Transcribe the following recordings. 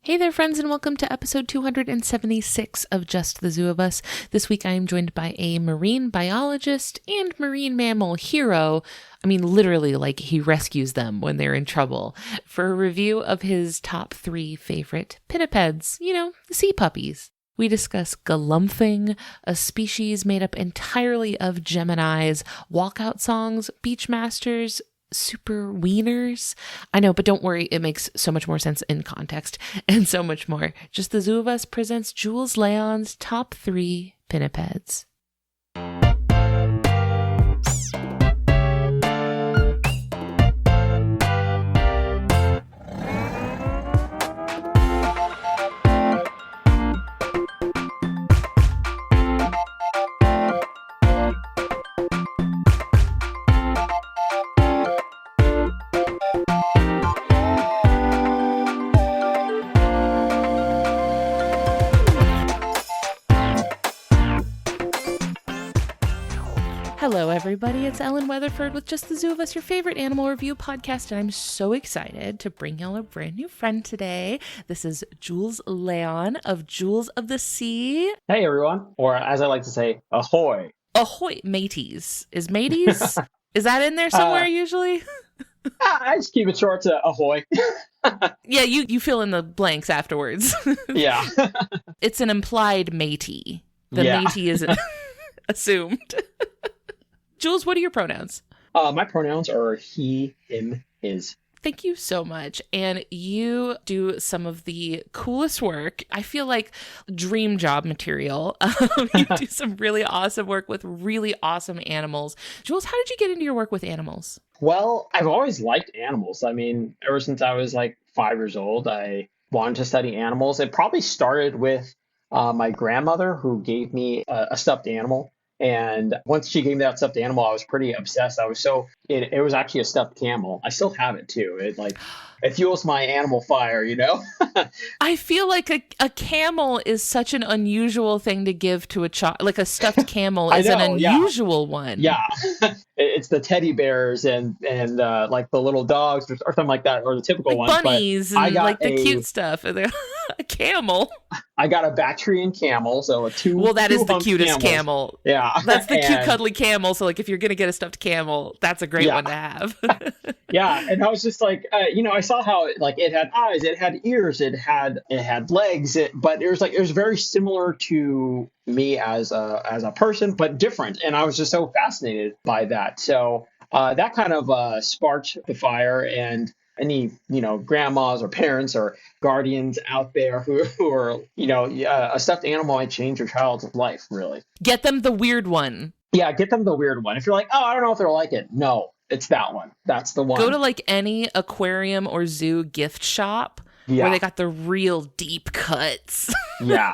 Hey there, friends, and welcome to episode 276 of Just the Zoo of Us. This week I am joined by a marine biologist and marine mammal hero. I mean, literally, like he rescues them when they're in trouble, for a review of his top 3 favorite pinnipeds, the sea puppies. We discuss galumphing, a species made up entirely of geminis, walkout songs, beachmasters, super weaners. I know, but don't worry, it makes so much more sense in context, and so much more. Just the Zoo of Us presents Jules Léon's top 3 pinnipeds. Hello, everybody. It's Ellen Weatherford with Just the Zoo of Us, your favorite animal review podcast, and I'm so excited to bring y'all a brand new friend today. This is Jules Léon of Jules of the Sea. Hey, everyone. Or as I like to say, ahoy. Ahoy, mateys. Is mateys? Is that in there somewhere usually? I just keep it short to ahoy. Yeah, you fill in the blanks afterwards. Yeah. It's an implied matey. The matey isn't assumed. Jules, what are your pronouns? My pronouns are he, him, his. Thank you so much. And you do some of the coolest work. I feel like dream job material. You do some really awesome work with really awesome animals. Jules, how did you get into your work with animals? Well, I've always liked animals. I mean, ever since I was like 5 years old, I wanted to study animals. It probably started with my grandmother, who gave me a stuffed animal. And once she gave me that stuffed animal, I was pretty obsessed. It was actually a stuffed camel. I still have it too. It fuels my animal fire, I feel like a camel is such an unusual thing to give to a child. Like a stuffed camel is an unusual one. Yeah. It's the teddy bears and like the little dogs or something like that, or the typical like ones. Bunnies and like the cute stuff. A camel. I got a Bactrian camel, so that is the cutest camel. Yeah. That's the cute cuddly camel. So like if you're gonna get a stuffed camel, that's a great one to have. Yeah, and I was just like, I saw how it had eyes, it had ears, it had legs, but it was very similar to me as a person, but different, and I was just so fascinated by that. So that kind of sparked the fire, and any grandmas or parents or guardians out there who are a stuffed animal might change your child's life, really. Get them the weird one. Yeah, get them the weird one. If you're like, oh, I don't know if they'll like it, no, it's that one. That's the one. Go to like any aquarium or zoo gift shop where they got the real deep cuts. Yeah.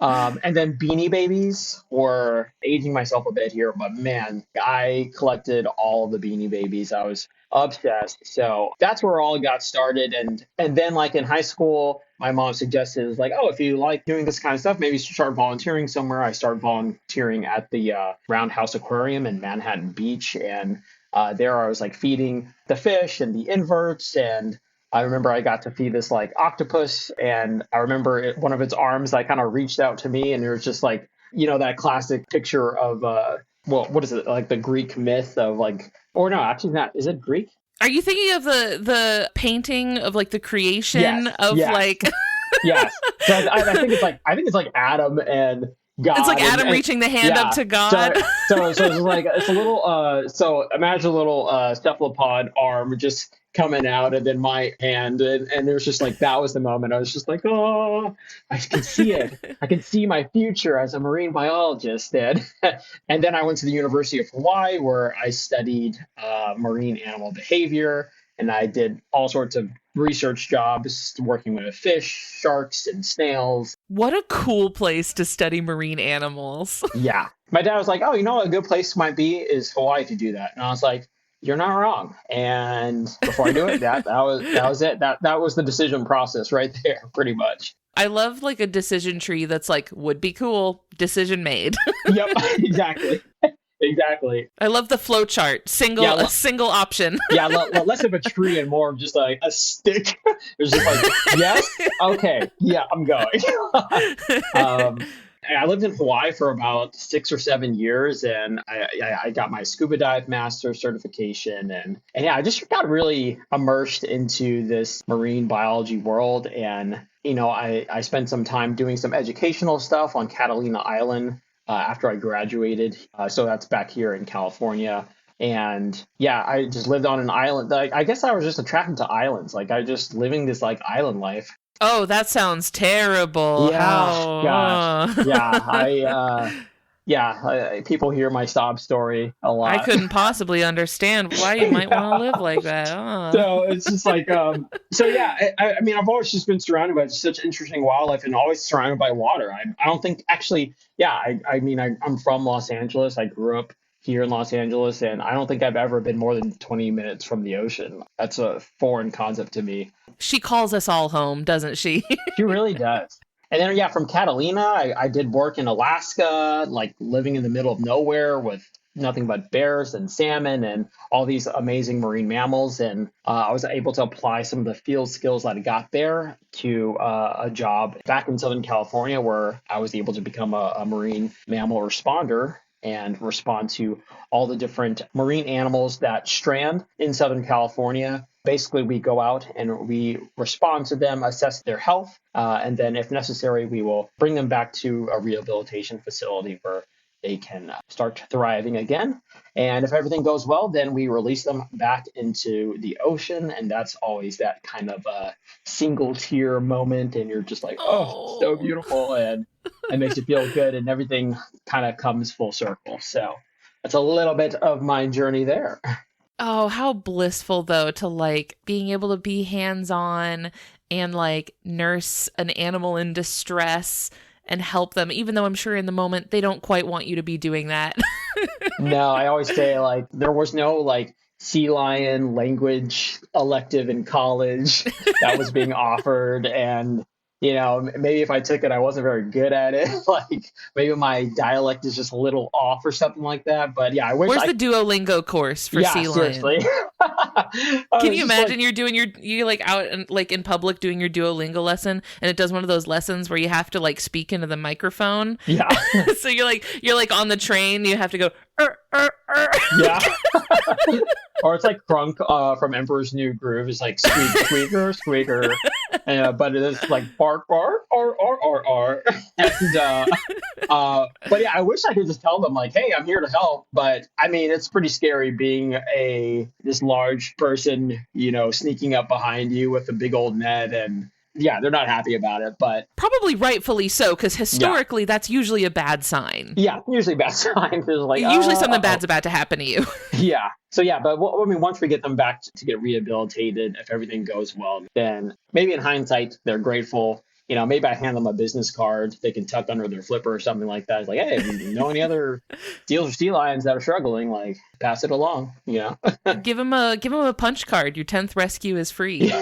And then Beanie Babies, or aging myself a bit here, but man, I collected all the Beanie Babies. I was obsessed. So that's where it all got started. And then like in high school, my mom suggested, like, oh, if you like doing this kind of stuff, maybe you should start volunteering somewhere. I started volunteering at the Roundhouse Aquarium in Manhattan Beach. And there I was like feeding the fish and the inverts, and I remember I got to feed this like octopus, and I remember one of its arms that kind of reached out to me, and it was just like, that classic picture of, what is it? Like the Greek myth of like, or no, actually not. Is it Greek? Are you thinking of the painting of like the creation of like? Yes. So I think it's like Adam and God. It's like Adam reaching the hand up to God. So it's like, it's a little, so imagine a little cephalopod arm just coming out, and then my hand, and it was just like, that was the moment. I was just like, oh, I can see it. I can see my future as a marine biologist. And then I went to the University of Hawaii, where I studied marine animal behavior, and I did all sorts of research jobs working with fish, sharks, and snails. What a cool place to study marine animals. Yeah. My dad was like, oh, a good place might be is Hawaii to do that. And I was like, you're not wrong. And before I knew it, that was it. That was the decision process right there, pretty much. I love like a decision tree that's like, would be cool, decision made. Yep, exactly. exactly. I love the flow chart. Yeah, A single option. yeah, less of a tree and more of just like a stick. It's just like, yes, okay, yeah, I'm going. And I lived in Hawaii for about 6 or 7 years, and I got my scuba dive master certification, and yeah, I just got really immersed into this marine biology world, and I spent some time doing some educational stuff on Catalina Island after I graduated. So that's back here in California. And yeah, I just lived on an island. Like, I guess I was just attracted to islands. Like I just living this like island life. Oh, that sounds terrible. Yeah, gosh, How? yeah. People hear my sob story a I lot. couldn't possibly understand why you might want to Yeah. live like that. Oh. So it's just like, so yeah, I mean, I've always just been surrounded by such interesting wildlife and always surrounded by water. I don't think actually, yeah, I mean, I'm from Los Angeles. I grew up here in Los Angeles, and I don't think I've ever been more than 20 minutes from the ocean. That's a foreign concept to me. She calls us all home, doesn't she? She really does. And then, yeah, from Catalina, I did work in Alaska, like living in the middle of nowhere with nothing but bears and salmon and all these amazing marine mammals. And I was able to apply some of the field skills that I got there to a job back in Southern California, where I was able to become a marine mammal responder and respond to all the different marine animals that strand in Southern California. Basically, we go out and we respond to them, assess their health, and then if necessary, we will bring them back to a rehabilitation facility where they can start thriving again. And if everything goes well, then we release them back into the ocean. And that's always that kind of single tear moment. And you're just like, oh, so beautiful. And it makes you feel good. And everything kind of comes full circle. So that's a little bit of my journey there. Oh, how blissful though to like being able to be hands-on and like nurse an animal in distress and help them, even though I'm sure in the moment they don't quite want you to be doing that. No, I always say like there was no like sea lion language elective in college that was being offered, and maybe if I took it, I wasn't very good at it. Like maybe my dialect is just a little off or something like that. But yeah, I wish. Where's the Duolingo course for sea lion? Seriously. Can you imagine you're doing you're like out in public doing your Duolingo lesson, and it does one of those lessons where you have to like speak into the microphone? Yeah. So you're like on the train, you have to go. Yeah. Or it's like Crunk from Emperor's New Groove. It's like squeak, squeaker, squeaker. But it is like bark, bark, or. And, but yeah, I wish I could just tell them like, hey, I'm here to help. But I mean, it's pretty scary being this large person, sneaking up behind you with a big old net, and yeah, they're not happy about it, but probably rightfully so, because historically that's usually a bad sign. Yeah, usually a bad sign. Like, usually something bad's about to happen to you. Yeah. So yeah, but I mean, once we get them back to get rehabilitated, if everything goes well, then maybe in hindsight they're grateful. Maybe I hand them a business card they can tuck under their flipper or something like that. It's like, hey, if you know any other seals or sea lions that are struggling, like pass it along. Give them a punch card. Your 10th rescue is free.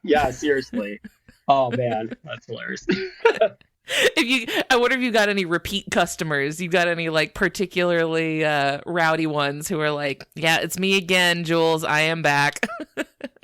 Yeah, seriously. Oh man, that's hilarious. I wonder if you got any repeat customers. You got any like particularly rowdy ones who are like, yeah, it's me again, Jules. I am back.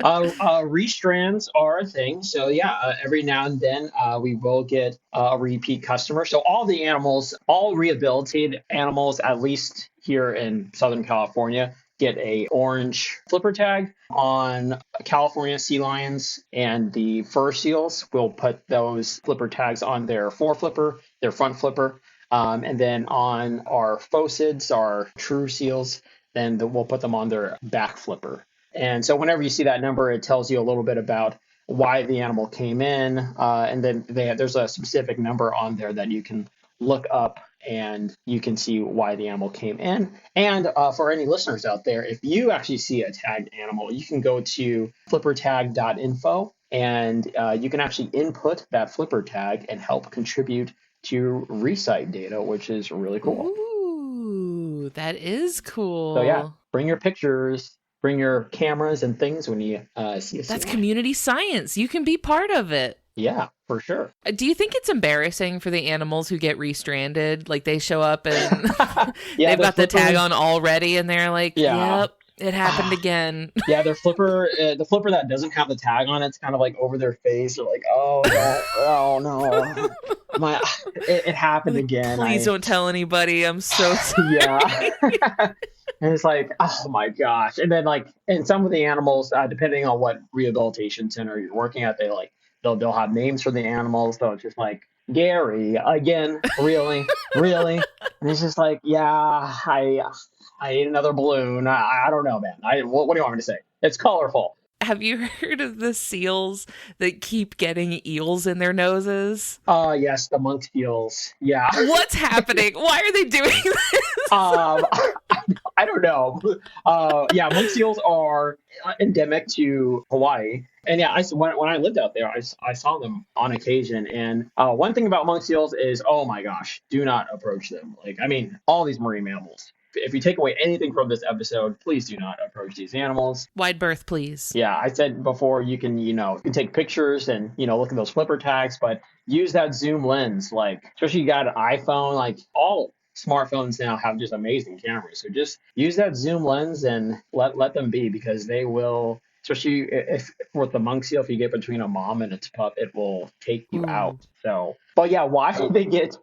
Restrands are a thing. So yeah, every now and then we will get a repeat customer. So all the animals, all rehabilitated animals, at least here in Southern California, get a orange flipper tag. On California sea lions and the fur seals, we'll put those flipper tags on their foreflipper, their front flipper. And then on our phocids, our true seals, then we'll put them on their back flipper. And so whenever you see that number, it tells you a little bit about why the animal came in. And then there's a specific number on there that you can look up, and you can see why the animal came in. And for any listeners out there, if you actually see a tagged animal, you can go to flippertag.info, and you can actually input that flipper tag and help contribute to recite data, which is really cool. Ooh, that is cool. So yeah, bring your pictures, bring your cameras and things when you see a sea That's lion. community science. You can be part of it. Yeah, for sure. Do you think it's embarrassing for the animals who get restranded? Like they show up and Yeah, they've their got the tag flippers. on already and they're like, Yeah. yep, it happened again. Yeah, their flipper, the flipper that doesn't have the tag on it's kind of like over their face. They're like, oh, don't, oh no, my, it happened Like, again. please don't tell anybody. I'm so Yeah. sorry. And it's like, oh my gosh. And then like, and some of the animals, depending on what rehabilitation center you're working at, they'll have names for the animals. So it's just like Gary again, really. And it's just like, yeah, I ate another balloon. I don't know, man. What do you want me to say? It's colorful. Have you heard of the seals that keep getting eels in their noses? Yes, the monk seals. Yeah. What's happening? Why are they doing this? Um, I don't know. Yeah, monk seals are endemic to Hawaii. And yeah, when I lived out there, I saw them on occasion. And one thing about monk seals is, oh my gosh, do not approach them. Like, I mean, all these marine mammals. If you take away anything from this episode, please do not approach these animals. Wide berth, please. Yeah, I said before you can take pictures and look at those flipper tags, but use that zoom lens. Like, especially you got an iPhone, like all smartphones now have just amazing cameras. So just use that zoom lens and let them be, because they will. Especially if with the monk seal, if you get between a mom and its pup, it will take you Ooh. out. So, but yeah, why do they get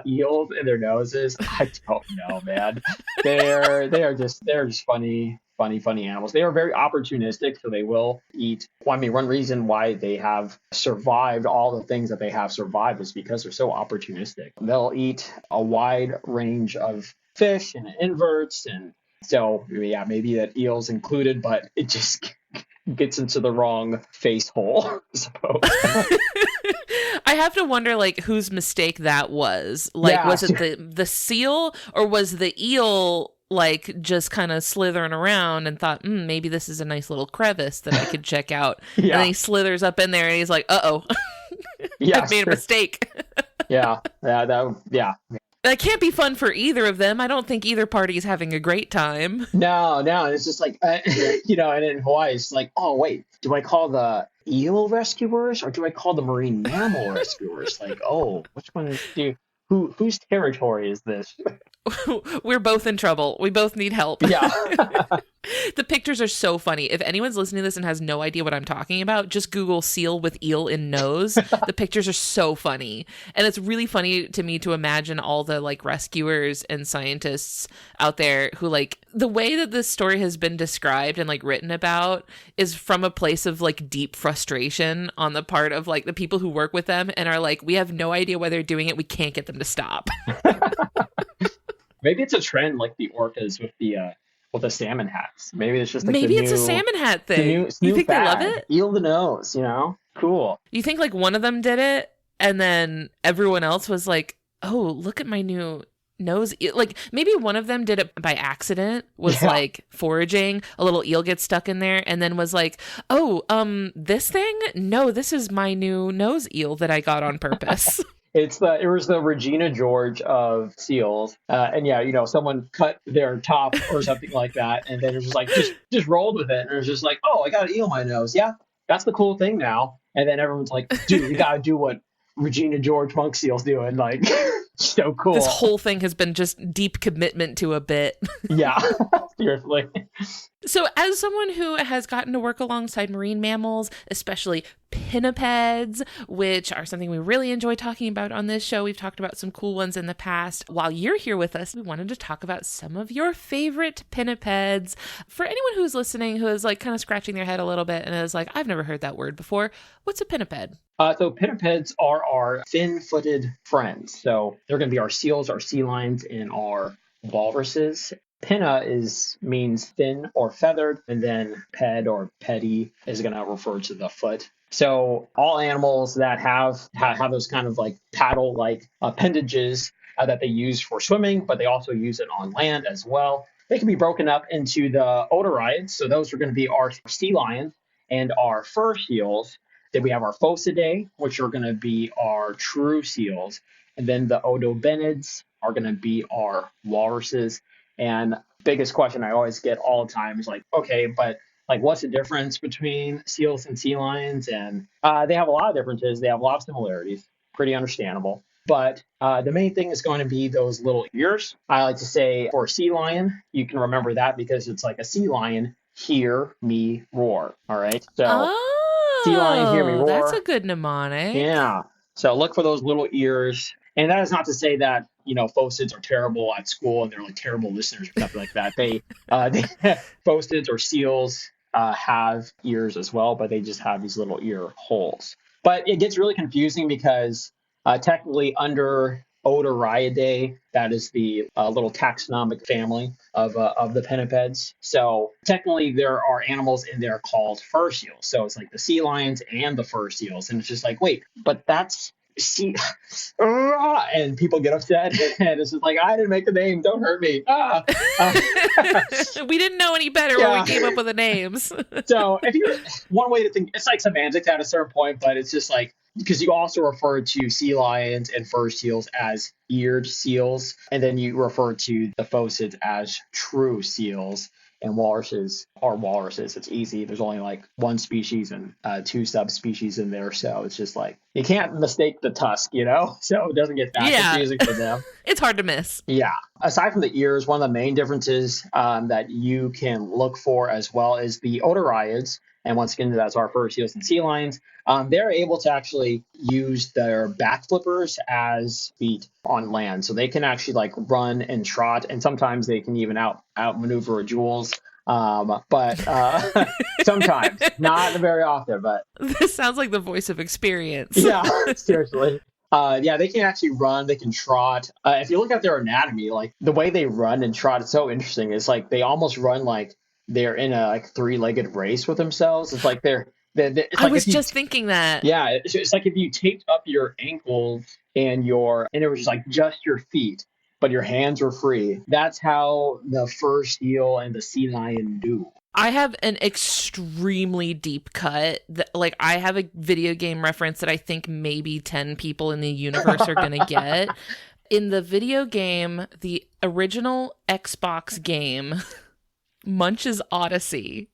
eels in their noses? I don't know, man. They're just funny animals. They are very opportunistic, so they will eat. Well, I mean, one reason why they have survived all the things that they have survived is because they're so opportunistic. They'll eat a wide range of fish and inverts, and so yeah, maybe that eels included, but it just gets into the wrong face hole, I suppose. I have to wonder, like, whose mistake that was. Like, Yeah, was it the seal, or was the eel like just kind of slithering around and thought, maybe this is a nice little crevice that I could check out? And yeah, then he slithers up in there and he's like, uh-oh, yeah, I've made a mistake. yeah. That can't be fun for either of them. I don't think either party is having a great time. No, and it's just like, and in Hawaii, it's like, oh, wait, do I call the eel rescuers or do I call the marine mammal rescuers? Like, oh, which one whose territory is this? We're both in trouble. We both need help. Yeah. The pictures are so funny. If anyone's listening to this and has no idea what I'm talking about, just Google seal with eel in nose. The pictures are so funny. And it's really funny to me to imagine all the like rescuers and scientists out there who, like, the way that this story has been described and like written about is from a place of like deep frustration on the part of like the people who work with them and are like, we have no idea why they're doing it. We can't get them to stop. Maybe it's a trend like the orcas with the salmon hats. Maybe it's just like maybe it's a salmon hat thing. You think fad. they love it? Eel the nose, cool. You think like one of them did it and then everyone else was like, oh, look at my new nose. Like maybe one of them did it by accident, was like foraging, a little eel gets stuck in there and then was like, oh, this thing? No, this is my new nose eel that I got on purpose. It was the Regina George of seals, and yeah, someone cut their top or something like that, and then it was just like just rolled with it, and it was just like, oh, I got an eel in my nose, yeah, that's the cool thing now, and then everyone's like, dude, you gotta do what Regina George monk seals do, and like, so cool. This whole thing has been just deep commitment to a bit. Yeah, seriously. So as someone who has gotten to work alongside marine mammals, especially pinnipeds, which are something we really enjoy talking about on this show, we've talked about some cool ones in the past. While you're here with us, we wanted to talk about some of your favorite pinnipeds. For anyone who's listening who is like kind of scratching their head a little bit and is like, I've never heard that word before. What's a pinniped? So pinnipeds are our fin-footed friends. So they're going to be our seals, our sea lions, and our walruses. Pinna means thin or feathered, and then ped or petty is going to refer to the foot. So all animals that have those kind of like paddle-like appendages that they use for swimming, but they also use it on land as well. They can be broken up into the otariids. So those are going to be our sea lions and our fur seals. Then we have our phocidae, which are going to be our true seals. And then the odobenids are going to be our walruses. And biggest question I always get all the time is like, okay, but like what's the difference between seals and sea lions? And they have a lot of differences. They have a lot of similarities. Pretty understandable. But the main thing is going to be those little ears. I like to say for sea lion, you can remember that because it's like a sea lion, hear me roar. All right. So sea lion, hear me Oh, that's roar. a good mnemonic. Yeah. So look for those little ears. And that is not to say that, phocids are terrible at school and they're like terrible listeners or something like that. They phocids or seals have ears as well, but they just have these little ear holes. But it gets really confusing because technically under Odoriidae, that is the little taxonomic family of the pinnipeds. So technically there are animals in there called fur seals. So it's like the sea lions and the fur seals. And it's just like, wait, but that's sea. And people get upset. And it's just like, I didn't make the name. Don't hurt me. We didn't know any better when we came up with the names. So if you're one way to think, it's like semantics at a certain point, but it's just like, because you also refer to sea lions and fur seals as eared seals, and then you refer to the phocids as true seals, and walruses are walruses. It's easy. There's only like one species and two subspecies in there, so it's just like you can't mistake the tusk, so it doesn't get that confusing for them. It's hard to miss. Yeah. Aside from the ears, one of the main differences that you can look for as well is the odoriids. And once again, that's our fur seals and sea lions. They're able to actually use their back flippers as feet on land. So they can actually like run and trot, and sometimes they can even outmaneuver a Jules. But sometimes, not very often. But this sounds like the voice of experience. Yeah, seriously. They can actually run, they can trot. If you look at their anatomy, like the way they run and trot, it's so interesting. It's like they almost run like they're in a like three-legged race with themselves. It's like it's I like was just thinking that. Yeah, it's like if you taped up your ankles and it was just your feet, but your hands were free. That's how the fur seal and the sea lion do. I have an extremely deep cut. Like, I have a video game reference that I think maybe 10 people in the universe are going to get. In the video game, the original Xbox game, Munch's Odyssey.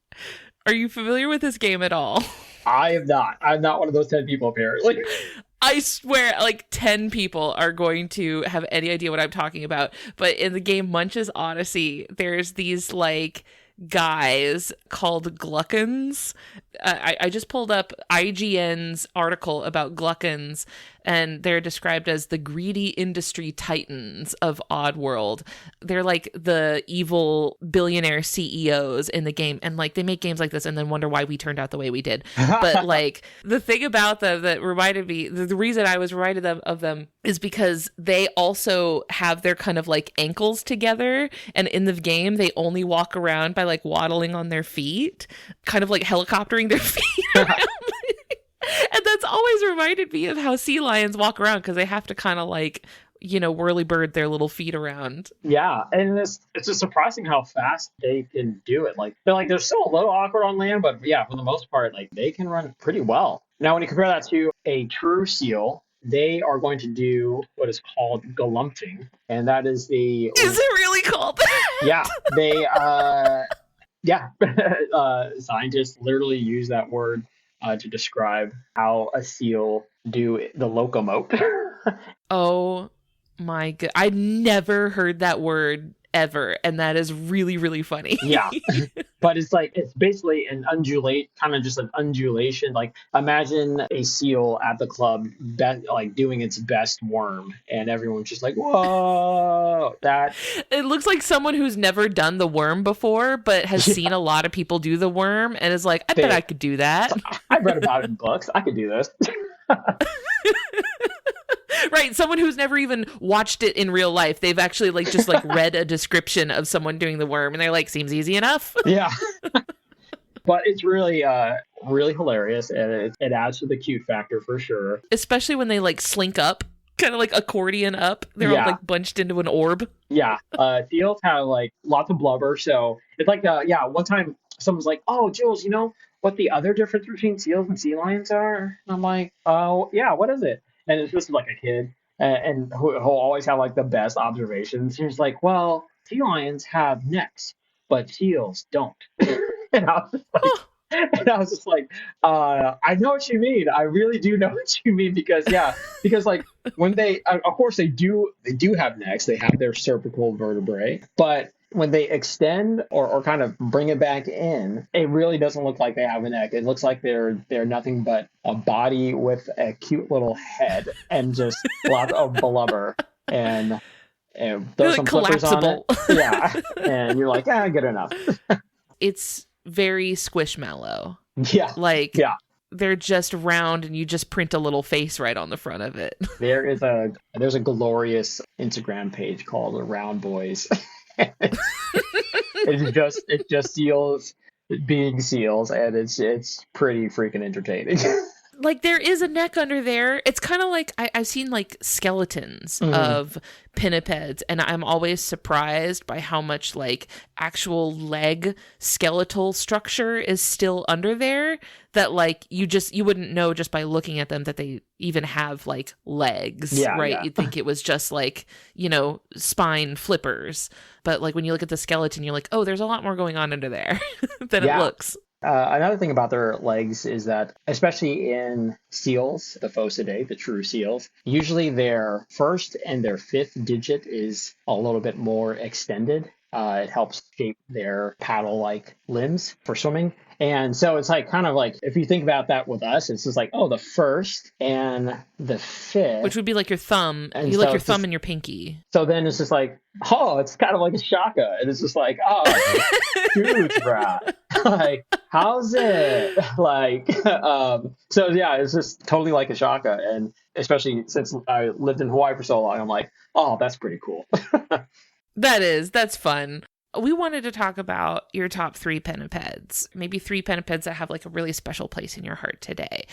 Are you familiar with this game at all? I am not. I'm not one of those 10 people, apparently. I swear, like 10 people are going to have any idea what I'm talking about. But in the game Munch's Odyssey, there's these like guys called gluckins. I just pulled up IGN's article about gluckins, and they're described as the greedy industry titans of Oddworld. They're like the evil billionaire CEOs in the game, and like they make games like this and then wonder why we turned out the way we did. But like the thing about them that reminded me, the reason I was reminded of them is because they also have their kind of like ankles together, and in the game they only walk around by like waddling on their feet, kind of like helicoptering their feet around. And that's always reminded me of how sea lions walk around, because they have to kind of like, whirly bird their little feet around. Yeah, and it's just surprising how fast they can do it. Like they're still a little awkward on land, but yeah, for the most part, like they can run pretty well. Now, when you compare that to a true seal, they are going to do what is called galumphing, and that is the. Is it really called that? Yeah, they. Scientists literally use that word to describe how a seal do the locomote. Oh my god. I never heard that word ever, and that is really, really funny. Yeah. But it's basically an kind of just an undulation. Like imagine a seal at the club doing its best worm, and everyone's just like, whoa, that. It looks like someone who's never done the worm before, but has seen a lot of people do the worm and is like, I bet I could do that. I've read about it in books. I could do this. Right, someone who's never even watched it in real life. They've actually read a description of someone doing the worm, and they're like, seems easy enough. Yeah. But it's really, really hilarious, and it adds to the cute factor for sure. Especially when they slink up, kind of like accordion up. They're all bunched into an orb. Yeah. Seals have lots of blubber, so it's one time someone's like, oh, Jules, you know what the other difference between seals and sea lions are? And I'm like, oh, yeah, what is it? And it's just like a kid, and who'll always have the best observations. He's like, well, sea lions have necks, but seals don't. And I was just like, and I was just like, I know what you mean. I really do know what you mean because like when they, of course they do have necks. They have their cervical vertebrae, but when they extend or kind of bring it back in, it really doesn't look like they have a neck. It looks like they're nothing but a body with a cute little head and just lots of blubber and throw They're like some flippers on it. collapsible. Yeah, and you're like, good enough. It's very squishmallow. Yeah, Like yeah. they're just round and you just print a little face right on the front of it. There's a glorious Instagram page called the Round Boys. It's just seals being seals, and it's pretty freaking entertaining. Like there is a neck under there. It's kind of like I've seen like skeletons of pinnipeds, and I'm always surprised by how much like actual leg skeletal structure is still under there, that like you wouldn't know just by looking at them that they even have like legs, right? Yeah. You'd think it was just like, spine flippers. But like when you look at the skeleton, you're like, oh, there's a lot more going on under there than it looks. Another thing about their legs is that, especially in seals, the Phocidae, the true seals, usually their first and their fifth digit is a little bit more extended. It helps shape their paddle-like limbs for swimming. And so it's like kind of like, if you think about that with us, it's just like, oh, the first and the fifth. Which would be like your thumb. And You like your it's thumb just, and your pinky. So then it's just like, oh, it's kind of like a shaka. And it's just like, oh, huge, bruh. Like, how's it? Like, so yeah, it's just totally like a shaka. And especially since I lived in Hawaii for so long, I'm like, oh, that's pretty cool. That's fun. We wanted to talk about your top 3 pinnipeds, maybe 3 pinnipeds that have like a really special place in your heart today.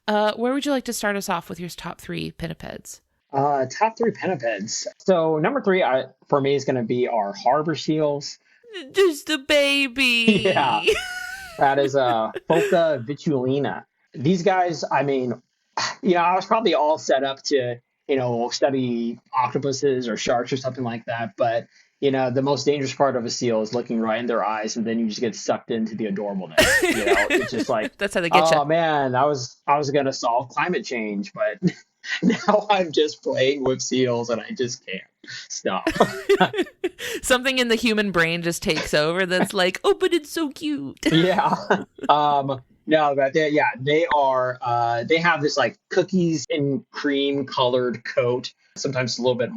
Where would you like to start us off with your top 3 pinnipeds? Top 3 pinnipeds. So number 3 for me is going to be our harbor seals. Just a baby. Yeah, that is Phoca vitulina. These guys, I mean, I was probably all set up to, study octopuses or sharks or something like that. But, the most dangerous part of a seal is looking right in their eyes, and then you just get sucked into the adorableness. It's just like, that's how they get you. Oh man, I was going to solve climate change, but now I'm just playing with seals and I just can't stop. Something in the human brain just takes over that's like, oh, but it's so cute. Yeah. No, but they are, they have this like cookies and cream colored coat, sometimes a little bit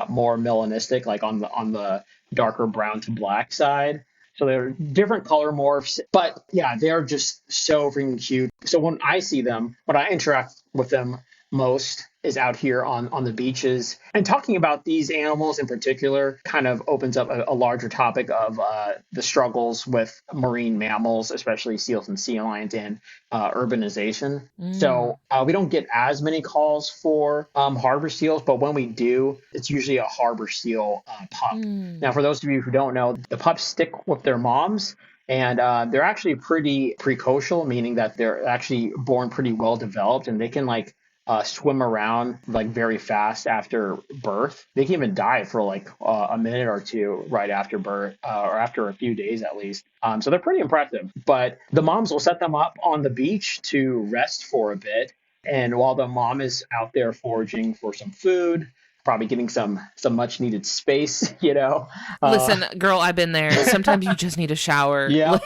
more melanistic, like on the darker brown to black side. So they're different color morphs, but yeah, they're just so freaking cute. So when I see them, when I interact with them most is out here on the beaches. And talking about these animals in particular kind of opens up a larger topic of the struggles with marine mammals, especially seals and sea lions, and urbanization. So we don't get as many calls for harbor seals, but when we do, it's usually a harbor seal pup. Now, for those of you who don't know, the pups stick with their moms. And they're actually pretty precocial, meaning that they're actually born pretty well developed, and they can like swim around like very fast after birth. They can even die for like a minute or two right after birth, or after a few days at least. So they're pretty impressive. But the moms will set them up on the beach to rest for a bit. And while the mom is out there foraging for some food, probably getting some much needed space, Listen, girl, I've been there. Sometimes you just need a shower. Yeah.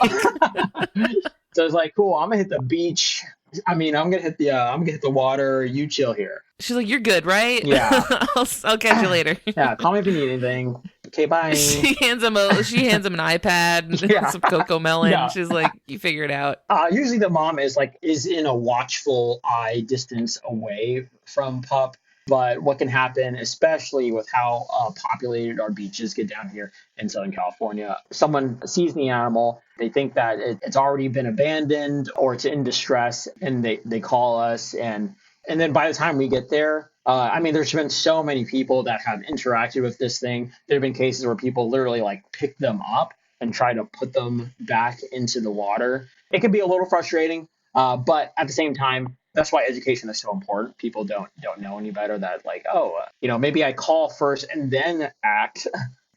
So it's like, cool, I'm gonna hit the beach. I mean, I'm gonna hit the water. You chill here. She's like, you're good, right? Yeah. I'll catch you later. Yeah. Call me if you need anything. Okay, bye. She hands him an iPad and some cocoa melon. Yeah. She's like, you figure it out. Usually the mom is in a watchful eye distance away from pup. But what can happen, especially with how populated our beaches get down here in Southern California, someone sees the animal, they think that it's already been abandoned or it's in distress, and they call us. And then by the time we get there, there's been so many people that have interacted with this thing. There have been cases where people literally like pick them up and try to put them back into the water. It can be a little frustrating, but at the same time, that's why education is so important. People don't know any better that maybe I call first and then act.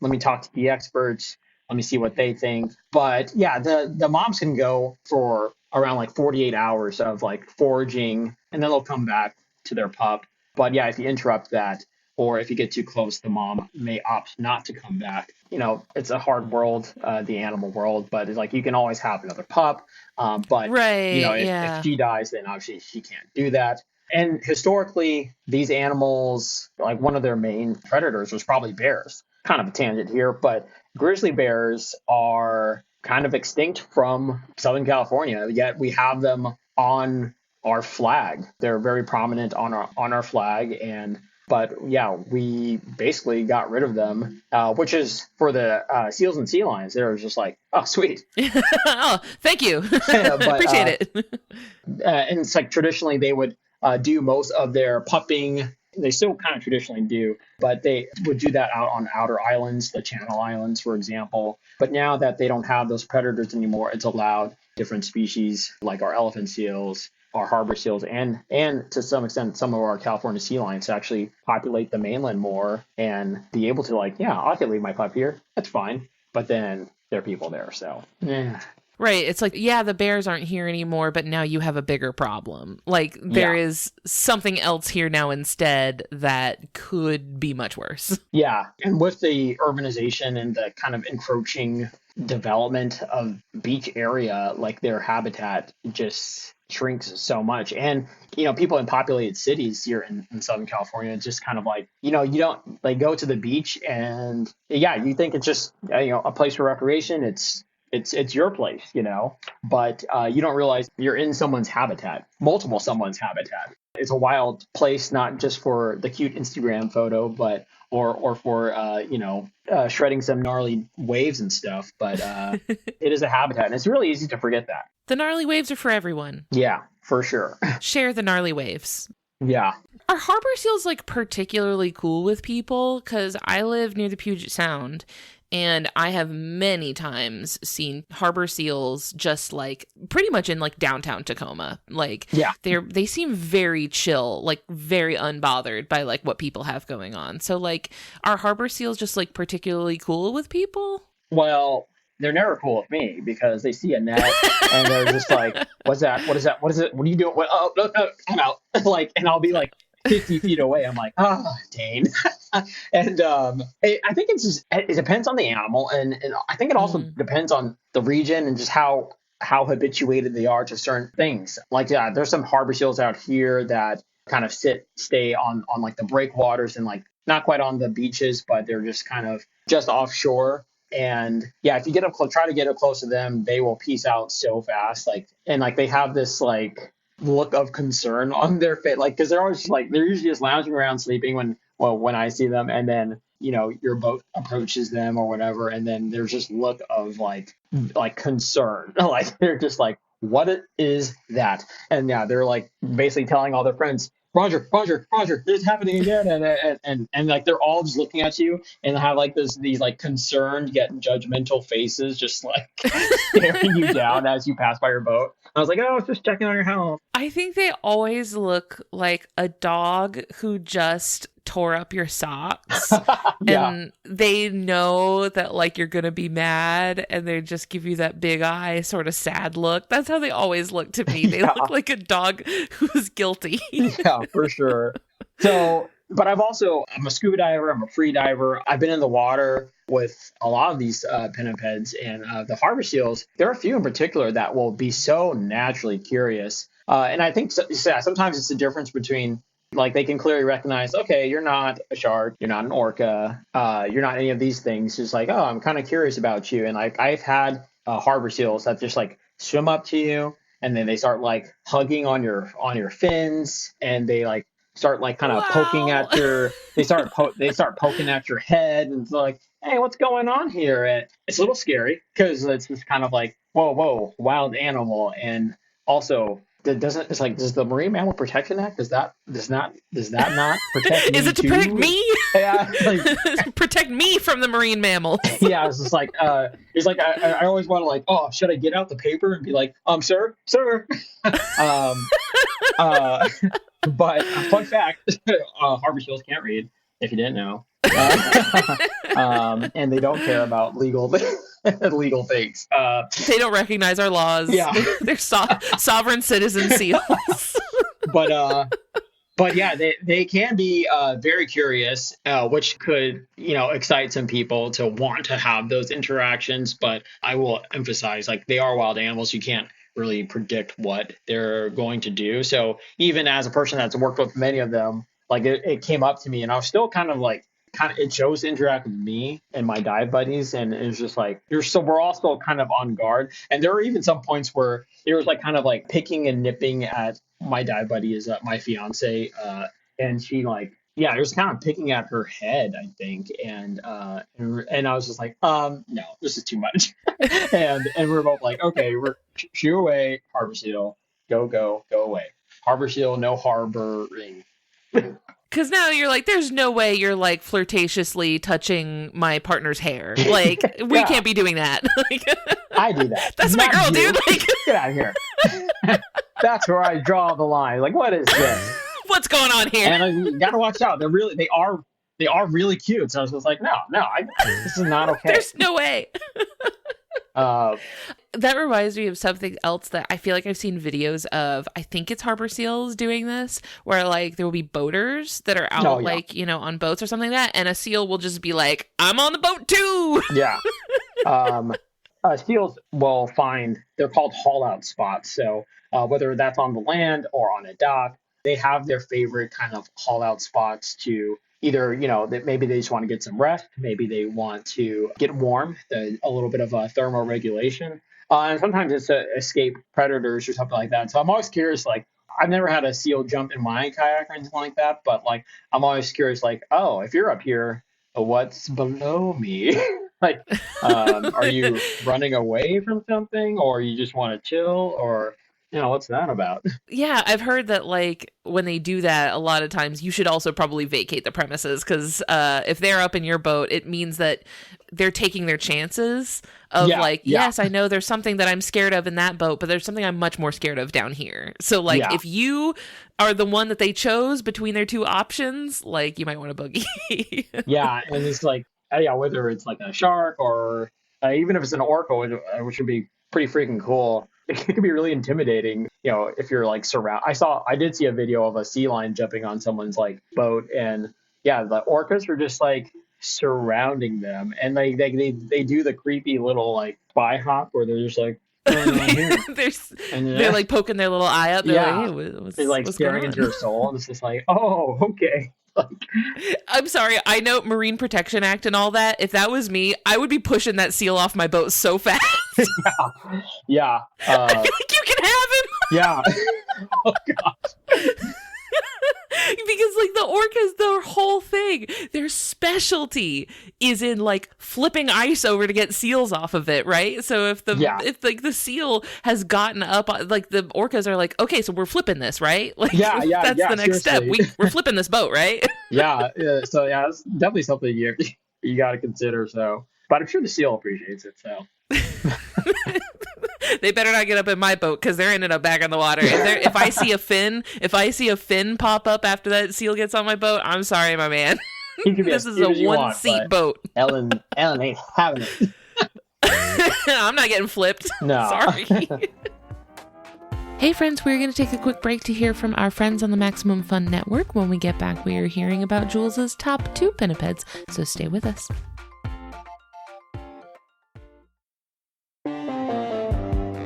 Let me talk to the experts. let me see what they think. But yeah, the moms can go for around like 48 hours of like foraging, and then they'll come back to their pup. But yeah, if you interrupt that, or if you get too close, the mom may opt not to come back. It's a hard world, the animal world, but it's like you can always have another pup. But Right. if Yeah. she dies, then obviously she can't do that. And historically, these animals, like one of their main predators was probably bears. Kind of a tangent here, but grizzly bears are kind of extinct from Southern California, yet we have them on our flag. They're very prominent on our flag, and but yeah, we basically got rid of them, which is for the seals and sea lions. They're just like, oh, sweet. Oh, thank you. but Appreciate it. and it's like traditionally they would do most of their pupping. They still kind of traditionally do, but they would do that out on outer islands, the Channel Islands, for example. But now that they don't have those predators anymore, it's allowed different species like our elephant seals, our harbor seals, and to some extent some of our California sea lions to actually populate the mainland more and be able to like, yeah, I can leave my pup here. That's fine. But then there are people there, so yeah. Right. It's like, yeah, the bears aren't here anymore, but now you have a bigger problem. Like there is something else here now instead that could be much worse. Yeah. And with the urbanization and the kind of encroaching development of beach area, like their habitat just shrinks so much. And, people in populated cities here in Southern California, just kind of like, you don't like go to the beach and yeah, you think it's just, a place for recreation. It's your place, but you don't realize you're in someone's habitat, multiple someone's habitat. It's a wild place, not just for the cute Instagram photo, but or for shredding some gnarly waves and stuff. But it is a habitat, and it's really easy to forget that. The gnarly waves are for everyone. Yeah, for sure. Share the gnarly waves. Yeah. Are harbor seals like particularly cool with people? Because I live near the Puget Sound. And I have many times seen harbor seals just like pretty much in like downtown Tacoma. Like they seem very chill, like very unbothered by like what people have going on. So like are harbor seals just like particularly cool with people? Well, they're never cool with me because they see a net and they're just like, what's that? What is that? What is it? What are you doing? What? Oh, no, I'm out. Like, and I'll be like 50 feet away. I'm like, Dane. And I think it depends on the animal. And I think it also depends on the region and just how habituated they are to certain things. Like, yeah, there's some harbor seals out here that kind of stay on like the breakwaters and like not quite on the beaches, but they're just kind of just offshore. And yeah, if you try to get up close to them, they will peace out so fast. Like, and like they have this like look of concern on their face, like because they're usually just lounging around sleeping when I see them, and then your boat approaches them or whatever, and then there's just look of like concern, like they're just like, what is that? And yeah, they're like basically telling all their friends, Roger, it's happening again, and like they're all just looking at you and have like these like concerned yet judgmental faces, just like staring you down as you pass by your boat. I was like, oh, I was just checking on your health. I think they always look like a dog who just tore up your socks. Yeah. And they know that like you're gonna be mad, and they just give you that big eye sort of sad look. That's how they always look to me. They look like a dog who's guilty. Yeah, for sure. So, but I'm a scuba diver, I'm a free diver. I've been in the water with a lot of these pinnipeds, and the harbor seals, there are a few in particular that will be so naturally curious. And I think sometimes it's the difference between, like, they can clearly recognize, okay, you're not a shark, you're not an orca, you're not any of these things. Just like, oh, I'm kind of curious about you. And like I've had harbor seals that just like swim up to you, and then they start like hugging on your fins, and they like start like kind of poking at they start poking at your head, and it's like, hey, what's going on here? And it's a little scary because it's just kind of like, whoa, wild animal. And also, does the Marine Mammal Protection Act, does that not protect me? Is it to protect me? Yeah, like, protect me from the marine mammals. Yeah, it's just like I always want to like, oh, should I get out the paper and be like, sir. But fun fact, harbor seals can't read, if you didn't know. And they don't care about legal legal things. They don't recognize our laws. Yeah. They're sovereign citizen seals. But yeah, they can be very curious, which could, excite some people to want to have those interactions. But I will emphasize, like, they are wild animals. You can't really predict what they're going to do. So even as a person that's worked with many of them, like it came up to me, and I was still it chose to interact with me and my dive buddies, and it was just like we're all still kind of on guard. And there were even some points where there was like kind of like picking and nipping at my dive buddy is my fiance, and she like it was kind of picking at her head, I think, and I was just like, no, this is too much. and we're both like, okay, we're shoo away, harbor seal, go away, harbor seal, no harboring. Because now you're like, there's no way you're like flirtatiously touching my partner's hair. Like, we can't be doing that. I do that. That's my girl, dude. Like, get out of here. That's where I draw the line. Like, what is this? What's going on here? And you gotta watch out. They are really cute. So I was just like, no, this is not okay. There's no way. That reminds me of something else that I feel like I've seen videos of. I think it's harbor seals doing this, where like there will be boaters that are out on boats or something like that, and a seal will just be like, I'm on the boat too. Yeah. Seals will find, they're called haul out spots. So whether that's on the land or on a dock, they have their favorite kind of haul out spots to either, that maybe they just want to get some rest. Maybe they want to get warm, a little bit of a thermoregulation. And sometimes it's to escape predators or something like that. So I'm always curious, like, I've never had a seal jump in my kayak or anything like that, but like, I'm always curious, like, oh, if you're up here, what's below me? Like, are you running away from something, or you just want to chill, or what's that about? Yeah, I've heard that like when they do that, a lot of times you should also probably vacate the premises, because if they're up in your boat, it means that they're taking their chances of yes, I know there's something that I'm scared of in that boat, but there's something I'm much more scared of down here. So like if you are the one that they chose between their two options, like you might want to boogie. Yeah, and it's like, whether it's like a shark or even if it's an orca, which would be pretty freaking cool. It can be really intimidating, if you're like I did see a video of a sea lion jumping on someone's like boat, and the orcas are just like surrounding them, and they do the creepy little like spy hop where they're just like, they're like poking their little eye out. They're like, hey, they're like staring into your soul, and it's just like, oh, okay. Like, I'm sorry, I know Marine Protection Act and all that. If that was me, I would be pushing that seal off my boat so fast. Yeah. I feel like you can have him. Yeah. Oh gosh. Because like the orcas, their whole thing, their specialty is in like flipping ice over to get seals off of it, right? So if the seal has gotten up, like the orcas are like, okay, so we're flipping this, right? Like that's the next step. We're flipping this boat, right? Yeah. So it's definitely something you got to consider. So, but I'm sure the seal appreciates it. So. They better not get up in my boat, because they're ending up back in the water. If I see a fin pop up after that seal gets on my boat, I'm sorry, my man. This is a one-seat boat. Ellen ain't having it. I'm not getting flipped. No. Sorry. Hey friends, we're going to take a quick break to hear from our friends on the Maximum Fun Network. When we get back, we are hearing about Jules's top 2 pinnipeds, so stay with us.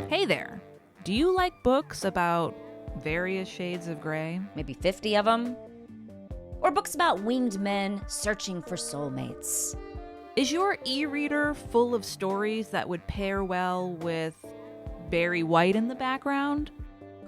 Hey there. Do you like books about various shades of gray? Maybe 50 of them? Or books about winged men searching for soulmates? Is your e-reader full of stories that would pair well with Barry White in the background?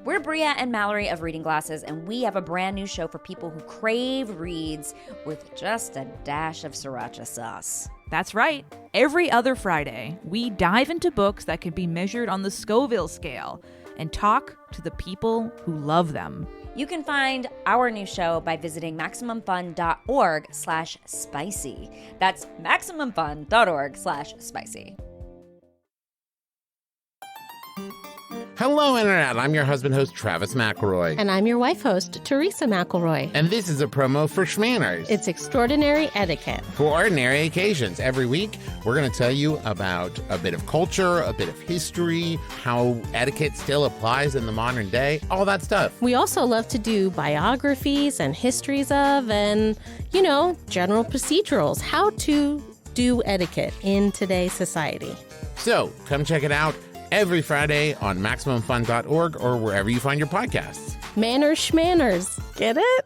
We're Bria and Mallory of Reading Glasses, and we have a brand new show for people who crave reads with just a dash of sriracha sauce. That's right. Every other Friday, we dive into books that can be measured on the Scoville scale and talk to the people who love them. You can find our new show by visiting MaximumFun.org/spicy. That's MaximumFun.org/spicy. Hello, Internet. I'm your husband host, Travis McElroy. And I'm your wife host, Teresa McElroy. And this is a promo for Schmanners. It's extraordinary etiquette. For ordinary occasions. Every week, we're going to tell you about a bit of culture, a bit of history, how etiquette still applies in the modern day, all that stuff. We also love to do biographies and histories of and, general procedurals, how to do etiquette in today's society. So, come check it out every Friday on MaximumFun.org or wherever you find your podcasts. Manners schmanners. Get it?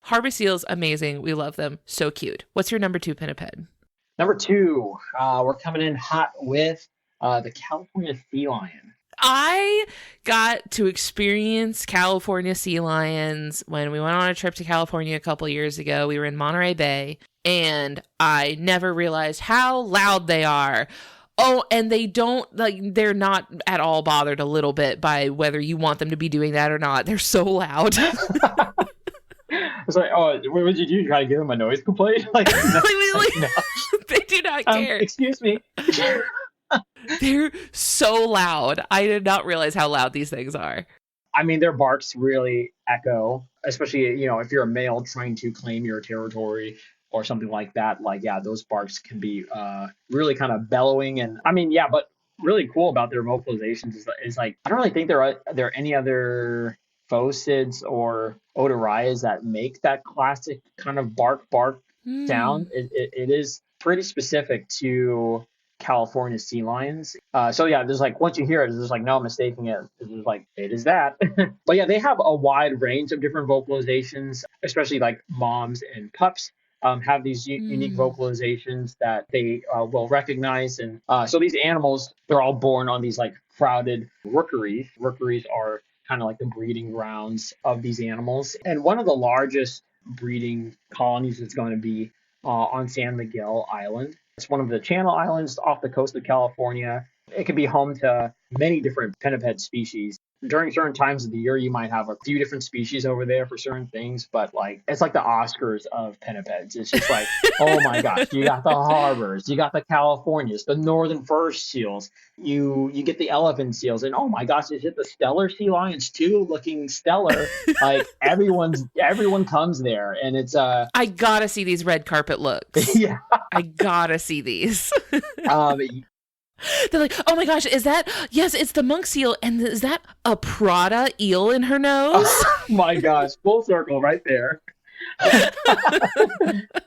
Harbor seals, amazing. We love them. So cute. What's your number 2 pinniped? Number 2, we're coming in hot with the California sea lion. I got to experience California sea lions when we went on a trip to California a couple years ago. We were in Monterey Bay, and I never realized how loud they are. Oh, and they're not at all bothered a little bit by whether you want them to be doing that or not. They're so loud. It's like, oh, what would you do? Try to give them a noise complaint? Like, no. They do not care. Excuse me. They're so loud. I did not realize how loud these things are. I mean, their barks really echo, especially, if you're a male trying to claim your territory or something like that. Like, yeah, those barks can be really kind of bellowing. And I mean, yeah, but really cool about their vocalizations is like, I don't really think there are any other phocids or otorias that make that classic kind of bark sound. It is pretty specific to California sea lions. So yeah, there's like, once you hear it, there's like no mistaking it. It's like, it is that. But yeah, they have a wide range of different vocalizations, especially like moms and pups have these unique vocalizations that they will recognize. And so these animals, they're all born on these like crowded rookeries. Rookeries are kind of like the breeding grounds of these animals. And one of the largest breeding colonies is going to be on San Miguel Island. It's one of the Channel Islands off the coast of California. It can be home to many different pinniped species. During certain times of the year, you might have a few different species over there for certain things, but like it's like the Oscars of pinnipeds. It's just like, oh my gosh, you got the harbors, you got the Californias, the northern fur seals, you get the elephant seals, and oh my gosh, is it the stellar sea lions too, looking stellar? Like everyone comes there, and it's I gotta see these red carpet looks. Yeah, I gotta see these. They're like, oh my gosh, yes, it's the monk seal, and is that a Prada eel in her nose? Oh my gosh, full circle right there.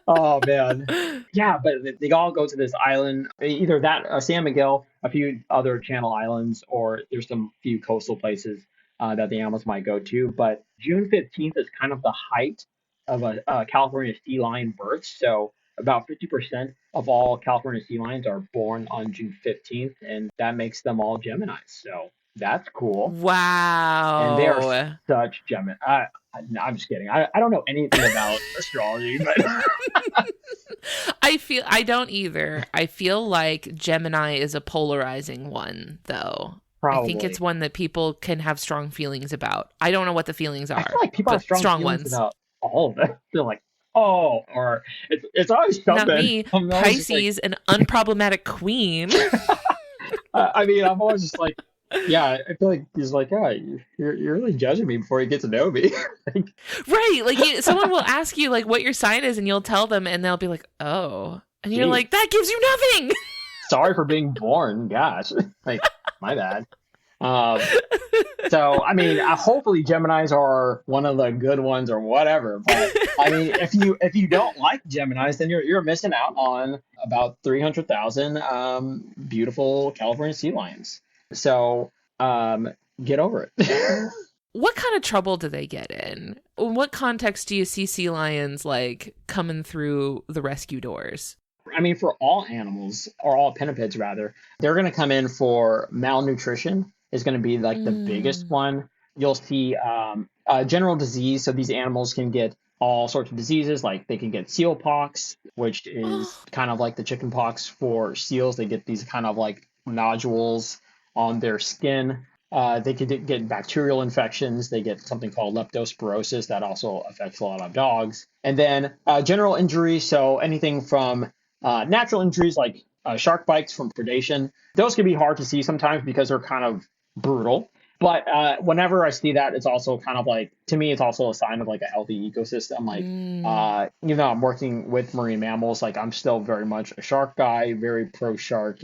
Oh man. Yeah, but they all go to this island, either that San Miguel, a few other Channel Islands, or there's some few coastal places that the animals might go to. But June 15th is kind of the height of a California sea lion birth. So about 50% of all California sea lions are born on June 15th, and that makes them all Geminis. So that's cool. Wow. And they are such Gemini. I'm just kidding. I don't know anything about astrology, but I don't either. I feel like Gemini is a polarizing one, though. Probably. I think it's one that people can have strong feelings about. I don't know what the feelings are. I feel like people have strong feelings ones about all of them. They're like, oh, or it's always something. Not me. Pisces, an unproblematic queen. I mean, I'm always just like, yeah, I feel like he's like, yeah, you're really judging me before you get to know me. Like, right. Like someone will ask you like what your sign is, and you'll tell them, and they'll be like, oh. And you're like, that gives you nothing. Sorry for being born. Gosh. Like, my bad. So, I mean, hopefully Geminis are one of the good ones or whatever. But I mean, if you don't like Geminis, then you're missing out on about 300,000 beautiful California sea lions. So, get over it. What kind of trouble do they get in? In what context do you see sea lions like coming through the rescue doors? I mean, for all animals, or all pinnipeds rather, they're going to come in for malnutrition is going to be like the biggest one. You'll see general disease. So these animals can get all sorts of diseases, like they can get seal pox, which is kind of like the chicken pox for seals. They get these kind of like nodules on their skin. They could get bacterial infections. They get something called leptospirosis that also affects a lot of dogs. And then general injuries. So anything from natural injuries like shark bites from predation. Those can be hard to see sometimes because they're kind of brutal. But whenever I see that, it's also kind of like, to me, it's also a sign of like a healthy ecosystem. Like, even though I'm working with marine mammals, like I'm still very much a shark guy, very pro shark.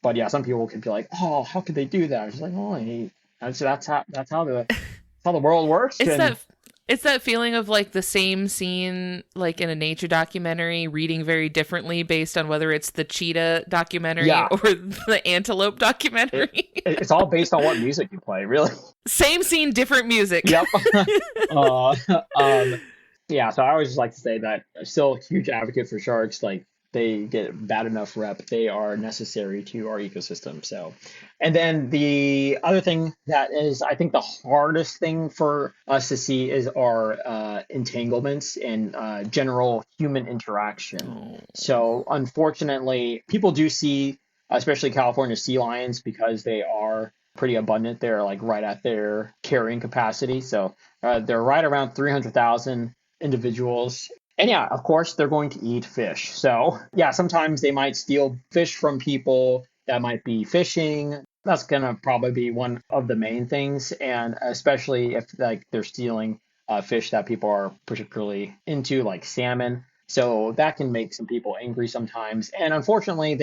But yeah, some people can be like, oh, how could they do that? It's like, oh, that's how the world works. It's that feeling of like the same scene like in a nature documentary reading very differently based on whether it's the cheetah documentary or the antelope documentary. It's all based on what music you play, really. Same scene, different music. Yep. Yeah, so I always just like to say that I'm still a huge advocate for sharks. Like, they get bad enough rep. They are necessary to our ecosystem. So, and then the other thing that is, I think, the hardest thing for us to see is our entanglements and general human interaction. So, unfortunately, people do see, especially California sea lions, because they are pretty abundant. They're like right at their carrying capacity. So, they're right around 300,000 individuals. And yeah, of course, they're going to eat fish. So yeah, sometimes they might steal fish from people that might be fishing. That's going to probably be one of the main things. And especially if like they're stealing fish that people are particularly into, like salmon. So that can make some people angry sometimes. And unfortunately,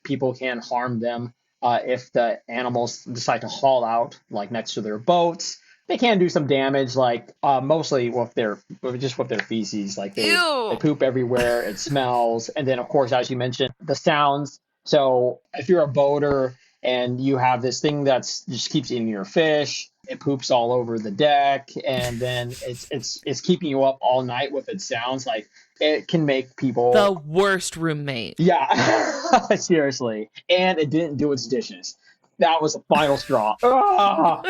people can harm them if the animals decide to haul out like next to their boats. They can do some damage, like mostly with their feces. Like they poop everywhere, it smells, and then of course, as you mentioned, the sounds. So if you're a boater and you have this thing that's just keeps eating your fish, it poops all over the deck, and then it's keeping you up all night with its sounds. Like, it can make people the worst roommate. Yeah, seriously. And it didn't do its dishes. That was the final straw.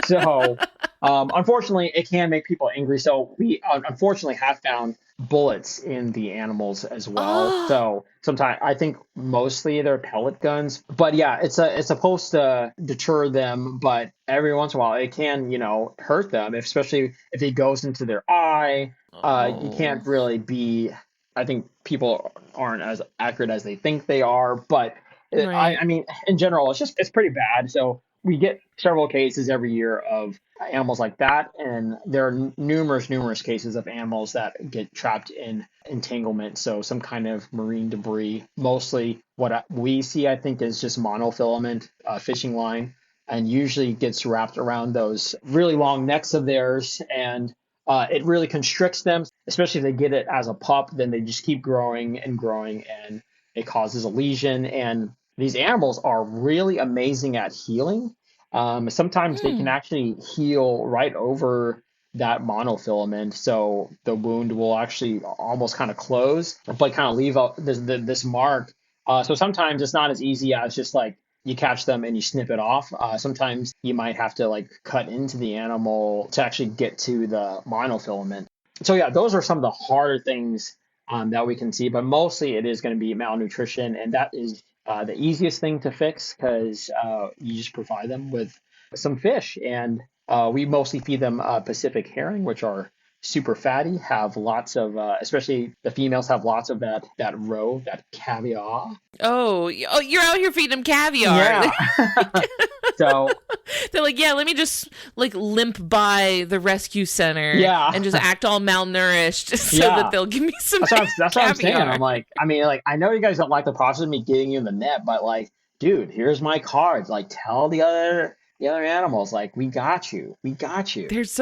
So, unfortunately, it can make people angry. So we unfortunately have found bullets in the animals as well. So sometimes I think mostly they're pellet guns. But yeah, it's supposed to deter them. But every once in a while, it can hurt them, especially if it goes into their eye. You can't really be. I think people aren't as accurate as they think they are, but. Right. I mean, in general, it's pretty bad. So we get several cases every year of animals like that. And there are numerous cases of animals that get trapped in entanglement. So some kind of marine debris. Mostly what we see, I think, is just monofilament fishing line, and usually gets wrapped around those really long necks of theirs. And it really constricts them, especially if they get it as a pup. Then they just keep growing and growing, and it causes a lesion. And these animals are really amazing at healing. Sometimes they can actually heal right over that monofilament. So the wound will actually almost kind of close, but kind of leave out this mark. So sometimes it's not as easy as just like you catch them and you snip it off. Sometimes you might have to like cut into the animal to actually get to the monofilament. So yeah, those are some of the harder things that we can see, but mostly it is going to be malnutrition, and that is the easiest thing to fix because you just provide them with some fish, and we mostly feed them Pacific herring, which are super fatty, have lots of, especially the females have lots of that roe, that caviar. Oh, you're out here feeding them caviar. Yeah. So they're like, yeah, let me just like limp by the rescue center and just act all malnourished so that they'll give me some That's what I'm saying. I'm like, I know you guys don't like the process of me getting you in the net, but like, dude, here's my cards. Like, tell the other animals, like, we got you. There's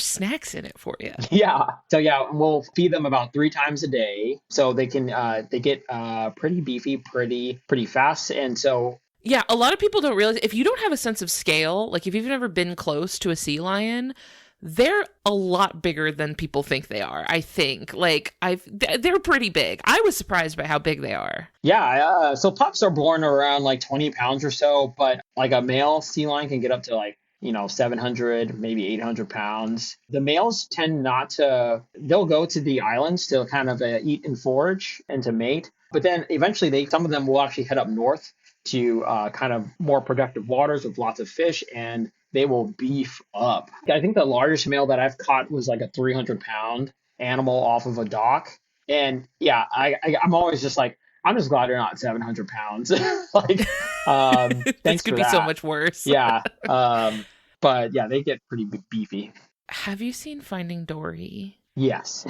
snacks in it for you. Yeah. So yeah, we'll feed them about 3 times a day. So they can, they get pretty beefy, pretty fast. And so. Yeah, a lot of people don't realize, if you don't have a sense of scale, like if you've never been close to a sea lion, they're a lot bigger than people think they are. I think they're pretty big. I was surprised by how big they are. Yeah. So pups are born around like 20 pounds or so, but like a male sea lion can get up to like, 700, maybe 800 pounds. The males tend they'll go to the islands to kind of eat and forage and to mate. But then eventually some of them will actually head up north to kind of more productive waters with lots of fish, and they will beef up. I think the largest male that I've caught was like a 300-pound animal off of a dock. And yeah, I'm always just like, I'm just glad they're not 700 pounds. Like, This thanks could for be that. so much worse. Yeah. But yeah, they get pretty beefy. Have you seen Finding Dory? Yes.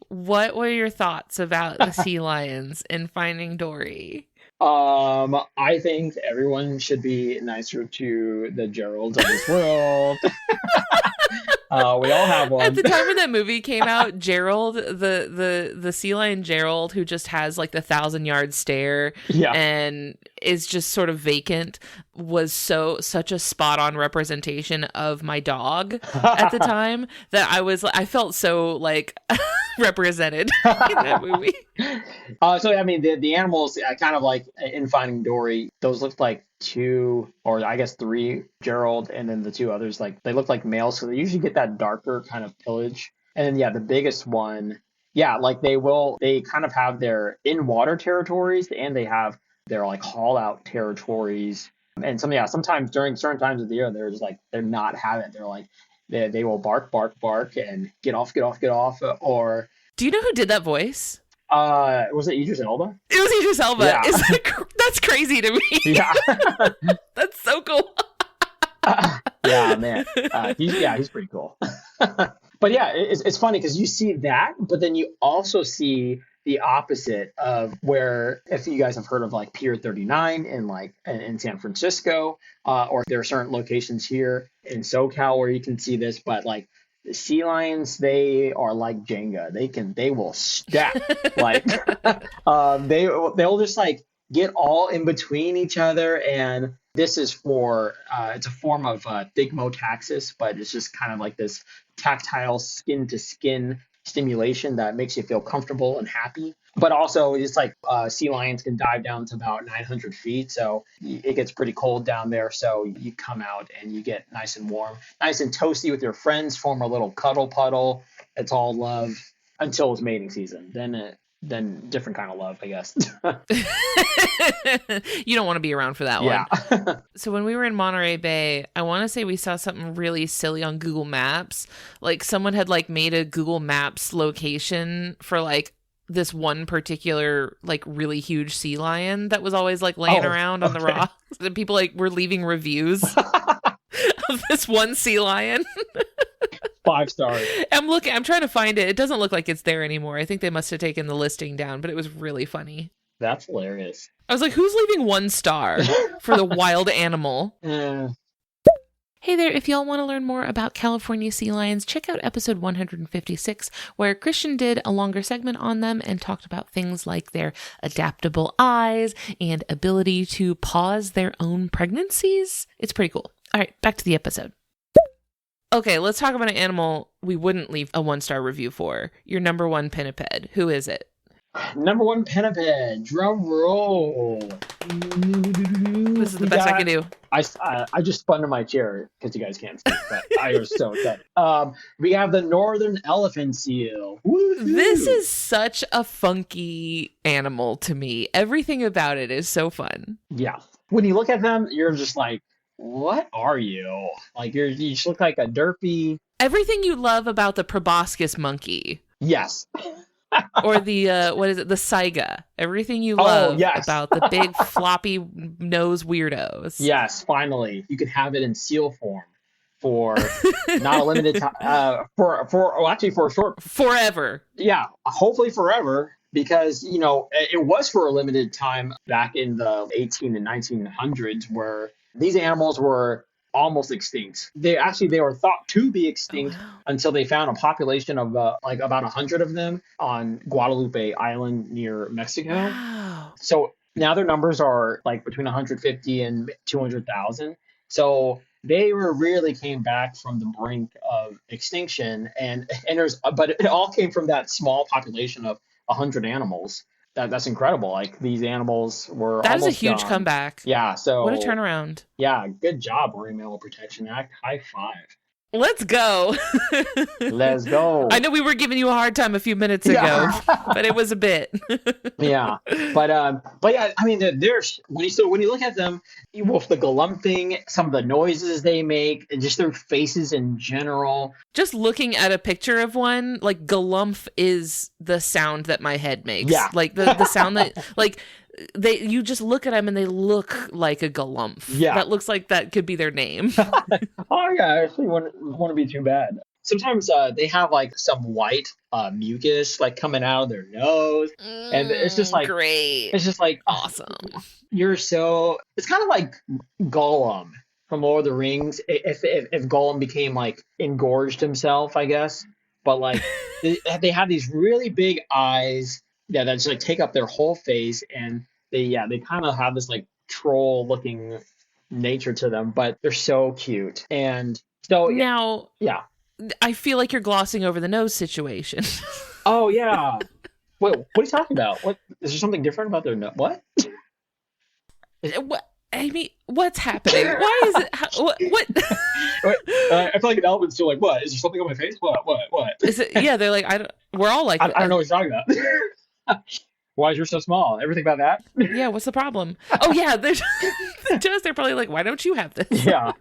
What were your thoughts about the sea lions in Finding Dory? I think everyone should be nicer to the Geralds of this world. We all have one. At the time when that movie came out, Gerald, the sea lion Gerald, who just has like the 1,000-yard stare Yeah. and is just sort of vacant, was such a spot on representation of my dog at the time that I felt so like represented in that movie. So I mean, the animals, kind of like in Finding Dory, those looked like 2 or I guess 3 Gerald, and then the 2 others, like they look like males, so they usually get that darker kind of pelage. And then yeah, the biggest one, yeah, like they kind of have their in water territories, and they have their like haul out territories. And sometimes during certain times of the year, they're just like they're not having it. They're like they will bark, and get off, or Do you know who did that voice? was it Idris Elba? It was Idris Elba. Yeah. That's crazy to me. Yeah. That's so cool. Yeah, man. He's pretty cool. But yeah, it's funny because you see that, but then you also see the opposite of where, if you guys have heard of like Pier 39 in San Francisco, or there are certain locations here in SoCal where you can see this, but like the sea lions, they are like Jenga. They will stack. Like they'll just like get all in between each other. And this is for it's a form of thigmotaxis, but it's just kind of like this tactile skin to skin stimulation that makes you feel comfortable and happy. But also, it's like sea lions can dive down to about 900 feet, so it gets pretty cold down there. So you come out and you get nice and warm, nice and toasty with your friends, form a little cuddle puddle. It's all love until it's mating season. Then different kind of love, I guess. You don't want to be around for that Yeah. one. So when we were in Monterey Bay, I want to say we saw something really silly on Google Maps. Like someone had like made a Google Maps location for like this one particular like really huge sea lion that was always like laying around on the rocks. And people like were leaving reviews of this one sea lion. 5 stars. I'm trying to find it. It doesn't look like it's there anymore. I think they must have taken the listing down, but it was really funny. That's hilarious. I was like, who's leaving 1 star for the wild animal? Hey there, if y'all want to learn more about California sea lions, check out episode 156, where Christian did a longer segment on them and talked about things like their adaptable eyes and ability to pause their own pregnancies. It's pretty cool. All right, back to the episode. Okay, let's talk about an animal we wouldn't leave a 1-star review for. Your number 1 pinniped. Who is it? Number 1 pinniped. Drum roll. This is the best I can do. I just spun in my chair because you guys can't see, but I was so excited. We have the northern elephant seal. Woo-hoo. This is such a funky animal to me. Everything about it is so fun. Yeah. When you look at them, you're just like, what are you? Like you just look like a derpy. Everything you love about the proboscis monkey. Yes. Or the what is it? The saiga. Everything you love about the big floppy nose weirdos. Yes, finally, you can have it in seal form for not a limited time. For a short forever. Yeah, hopefully forever, because it was for a limited time back in the 18 and 1900s, where these animals were almost extinct. They were thought to be extinct until they found a population of like about 100 of them on Guadalupe Island near Mexico. Wow. So now their numbers are like between 150 and 200,000. So they really came back from the brink of extinction, but it all came from that small population of 100 animals. That's incredible. Like these animals were that is a almost huge gone. Comeback. Yeah. So what a turnaround. Yeah. Good job, Marine Mammal Protection Act. High five. Let's go. Let's go. I know we were giving you a hard time a few minutes ago, but it was a bit. Yeah, but yeah, I mean, there's when you look at them, with the galumphing, some of the noises they make, and just their faces in general. Just looking at a picture of one, like galumph is the sound that my head makes. Yeah. Like the sound that like you just look at them and they look like a galumph. Yeah. That looks like that could be their name. Oh yeah, I actually wouldn't be too bad. Sometimes they have like some white mucus like coming out of their nose, and it's just like great. It's just like Awesome. It's kind of like Gollum from Lord of the Rings. If Gollum became like engorged himself, I guess. But like they have these really big eyes that just like take up their whole face, and they kind of have this like troll looking nature to them, but they're so cute. And so Now, yeah. I feel like you're glossing over the nose situation. Oh yeah. Wait, what are you talking about? What is there something different about their nose? What? What? I mean, what's happening? Why is it? What? Wait, I feel like an elephant's still like, what? Is there something on my face? What? Is it? Yeah, they're like, we're all like, I don't know what you're talking about. Why is yours so small? Everything about that? Yeah, what's the problem? Oh yeah, they're probably like, why don't you have this? Yeah.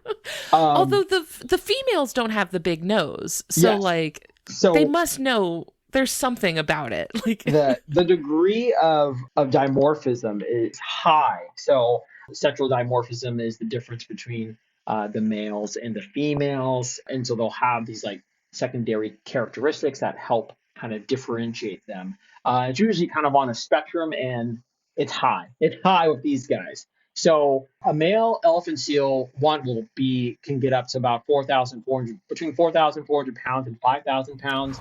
Although the females don't have the big nose, so Yes. like So they must know there's something about it. Like the degree of dimorphism is high. So sexual dimorphism is the difference between the males and the females, and so they'll have these like secondary characteristics that help kind of differentiate them. It's usually kind of on a spectrum, and it's high. It's high with these guys. So a male elephant seal can get up to about between 4,400 pounds and 5,000 pounds.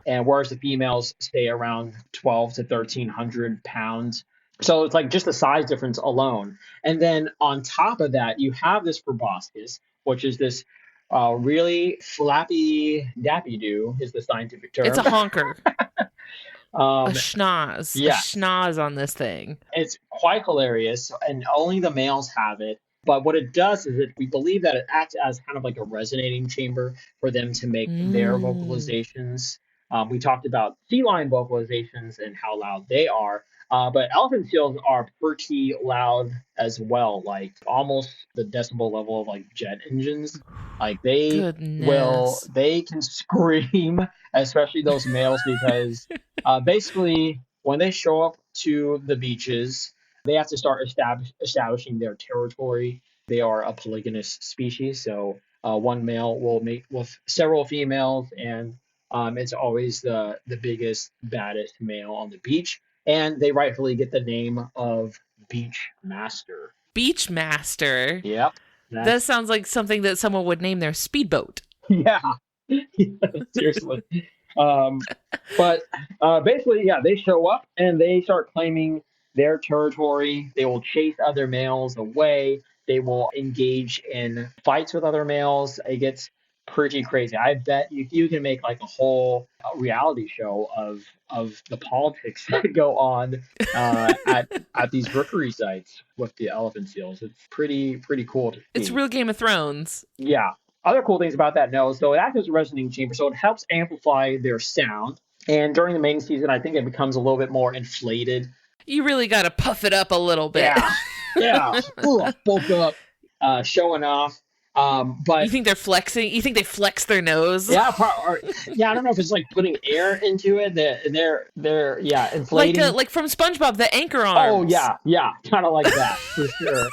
And whereas the females stay around 12 to 1,300 pounds. So it's like just the size difference alone. And then on top of that, you have this proboscis, which is this really flappy dappy-do is the scientific term. it's a honker, Um, a schnoz, yeah. a schnoz on this thing. It's quite hilarious, and only the males have it. But what it does is we believe that it acts as kind of like a resonating chamber for them to make their vocalizations. We talked about sea lion vocalizations and how loud they are, but elephant seals are pretty loud as well, like almost the decibel level of like jet engines. Like they can scream, especially those males, because basically when they show up to the beaches, they have to start establishing their territory. They are a polygynous species, so one male will mate with several females, and it's always the biggest, baddest male on the beach, and they rightfully get the name of beachmaster. Beachmaster. Yep. That sounds like something that someone would name their speedboat. Yeah. Seriously. But basically, yeah, they show up and they start claiming their territory. They will chase other males away. They will engage in fights with other males. It gets pretty crazy. I bet you can make like a whole reality show of the politics that go on at these rookery sites with the elephant seals. It's pretty cool to see. It's real Game of Thrones. Yeah. Other cool things about that nose, though, it acts as a resonating chamber, so it helps amplify their sound. And during the mating season, I think it becomes a little bit more inflated. You really got to puff it up a little bit. Yeah. Ooh, bulk up, showing off. But you think they're flexing? You think they flex their nose? Yeah, I don't know if it's like putting air into it. They're inflating. Like from SpongeBob, the anchor arms. Oh yeah, kind of like that for sure.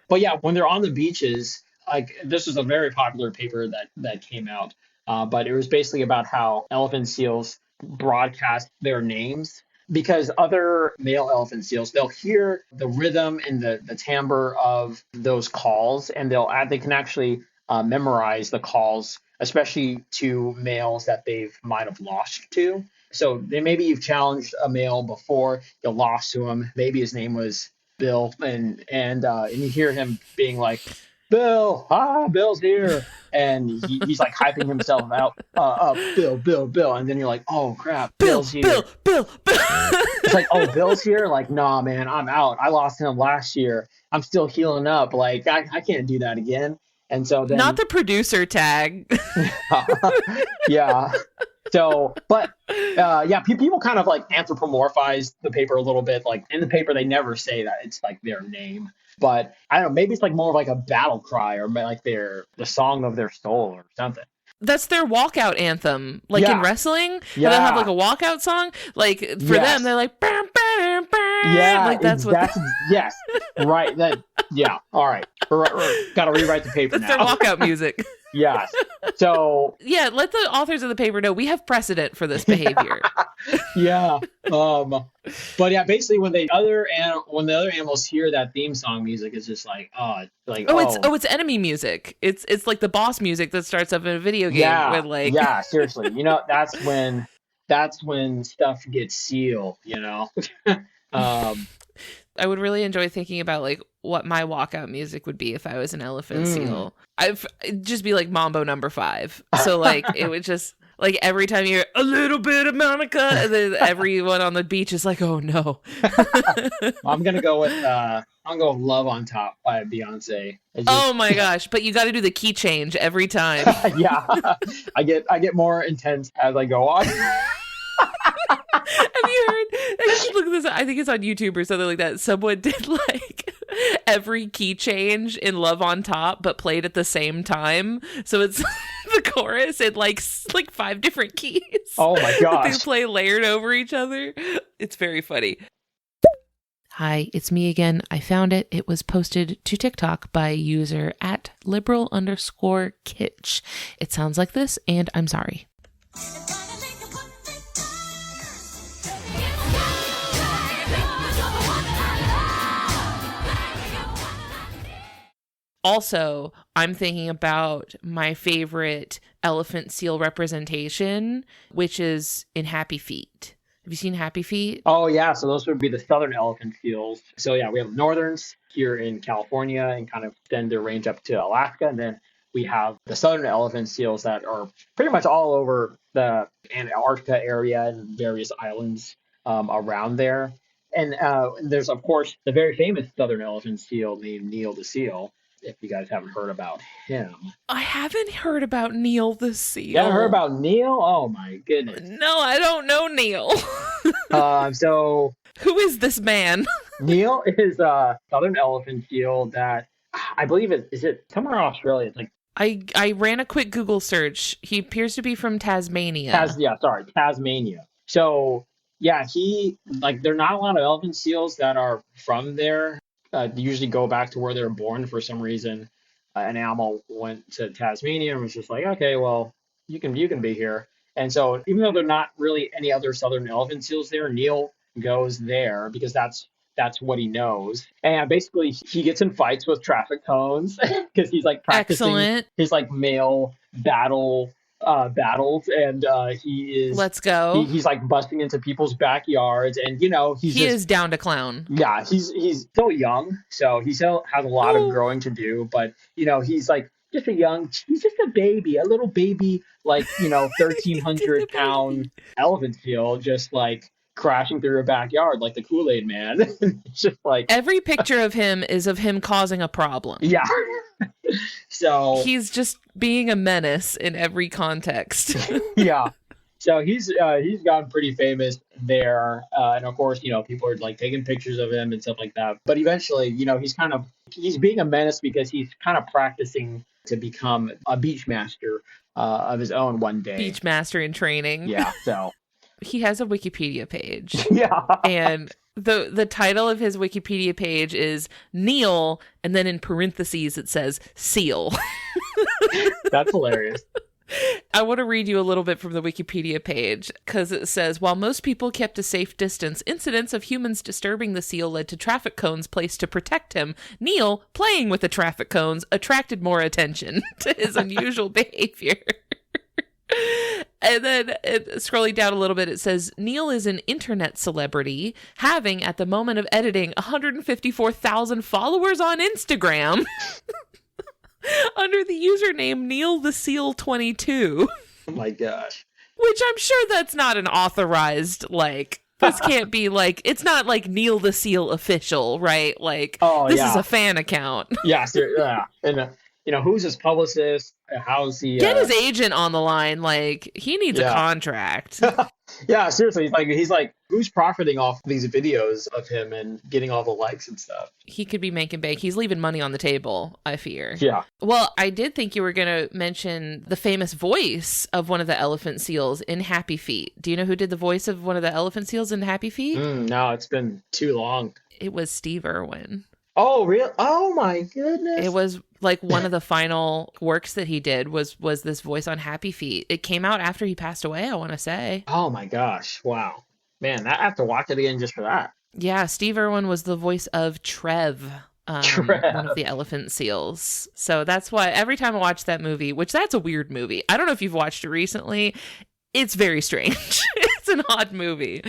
But yeah, when they're on the beaches, like this is a very popular paper that came out, but it was basically about how elephant seals broadcast their names. Because other male elephant seals, they'll hear the rhythm and the timbre of those calls, and they can actually memorize the calls, especially to males that they might have lost to. So maybe you've challenged a male before, you lost to him. Maybe his name was Bill, and you hear him being like, Bill, Bill's here. And he's like hyping himself out, up, Bill. And then you're like, oh crap, Bill's here. Bill. It's like, oh, Bill's here? Like, nah, man, I'm out. I lost him last year. I'm still healing up. Like, I can't do that again. And so then Not the producer tag. yeah. So, but people kind of like anthropomorphize the paper a little bit. Like in the paper, they never say that it's like their name. But I don't know, maybe it's like more of like a battle cry or like the song of their soul or something. That's their walkout anthem. Like in wrestling, yeah. they'll have like a walkout song. Like for them, they're like, bam, bam, bam. Yeah, like that's yes, right. All right. Got to rewrite the paper that's now. their walkout music. Yes. So yeah, let the authors of the paper know we have precedent for this behavior. yeah. But yeah, basically when the other animals hear that theme song music, it's just like, it's enemy music. It's like the boss music that starts up in a video game with like seriously. That's when stuff gets seal, I would really enjoy thinking about like what my walkout music would be if I was an elephant seal. It'd just be like Mambo number 5. So like it would just like every time you hear a little bit of Monica, and then everyone on the beach is like, oh no. I'm gonna go with Love on Top by Beyonce. Oh my gosh, but you got to do the key change every time. Yeah, I get more intense as I go on. Have you heard? I should look at this. I think it's on YouTube or something like that. Someone did like every key change in Love on Top, but played at the same time. So it's the chorus in like 5 different keys. Oh my gosh! They play layered over each other. It's very funny. Hi, it's me again. I found it. It was posted to TikTok by user at liberal_kitsch. It sounds like this, and I'm sorry. Also, I'm thinking about my favorite elephant seal representation, which is in Happy Feet. Have you seen Happy Feet? Oh, yeah. So those would be the southern elephant seals. So, yeah, we have northerns here in California and kind of extend their range up to Alaska. And then we have the southern elephant seals that are pretty much all over the Antarctica area and various islands around there. And there's, of course, the very famous southern elephant seal named Neil the seal. If you guys haven't heard about him. I haven't heard about Neil the seal. You haven't heard about Neil? Oh my goodness. No, I don't know Neil. So who is this man? Neil is a southern elephant seal that I believe is it somewhere in Australia. It's like I ran a quick Google search. He appears to be from Tasmania. Tasmania. So yeah, there are not a lot of elephant seals that are from there. They usually go back to where they were born. For some reason, an animal went to Tasmania and was just like, okay, well, you can be here. And so even though there are not really any other southern elephant seals there, Neil goes there because that's what he knows. And basically he gets in fights with traffic cones because he's like practicing his like male battles, and he is let's go. He's like busting into people's backyards, and he is down to clown. Yeah, he's still young, so he still has a lot of growing to do. But he's like he's just a baby, a little baby, like 1,300-pound elephant seal, just like crashing through a backyard like the Kool-Aid man. It's just like every picture of him is of him causing a problem. Yeah. So he's just being a menace in every context. Yeah. So he's gotten pretty famous there, and of course, people are like taking pictures of him and stuff like that. But eventually, he's being a menace because he's kind of practicing to become a beachmaster of his own one day. Beachmaster in training. Yeah. So he has a Wikipedia page. Yeah. And the title of his Wikipedia page is Neil, and then in parentheses it says seal. That's hilarious. I want to read you a little bit from the Wikipedia page because it says, while most people kept a safe distance, incidents of humans disturbing the seal led to traffic cones placed to protect him. Neil, playing with the traffic cones, attracted more attention to his unusual behavior. And then scrolling down a little bit, it says, Neil is an internet celebrity, having, at the moment of editing, 154,000 followers on Instagram. Under the username Neil the Seal 22. Oh my gosh. Which I'm sure that's not an authorized, this can't be it's not like Neil the Seal official, right? This is a fan account. Yeah, and who's his publicist? How's he? Get his agent on the line. Like, he needs a Yeah. contract. Yeah, seriously, he's like, who's profiting off these videos of him and getting all the likes and stuff? He could be making bank. He's leaving money on the table, I fear. Yeah. Well, I did think you were going to mention the famous voice of one of the elephant seals in Happy Feet. Do you know who did the voice of one of the elephant seals in Happy Feet? No, it's been too long. It was Steve Irwin. Oh, really? Oh, my goodness. It was like one of the final works that he did was this voice on Happy Feet. It came out after he passed away, I want to say. Oh, my gosh. Wow. Man, I have to watch it again just for that. Yeah, Steve Irwin was the voice of Trev. One of the elephant seals. So that's why every time I watch that movie, which that's a weird movie. I don't know if you've watched it recently. It's very strange. It's an odd movie.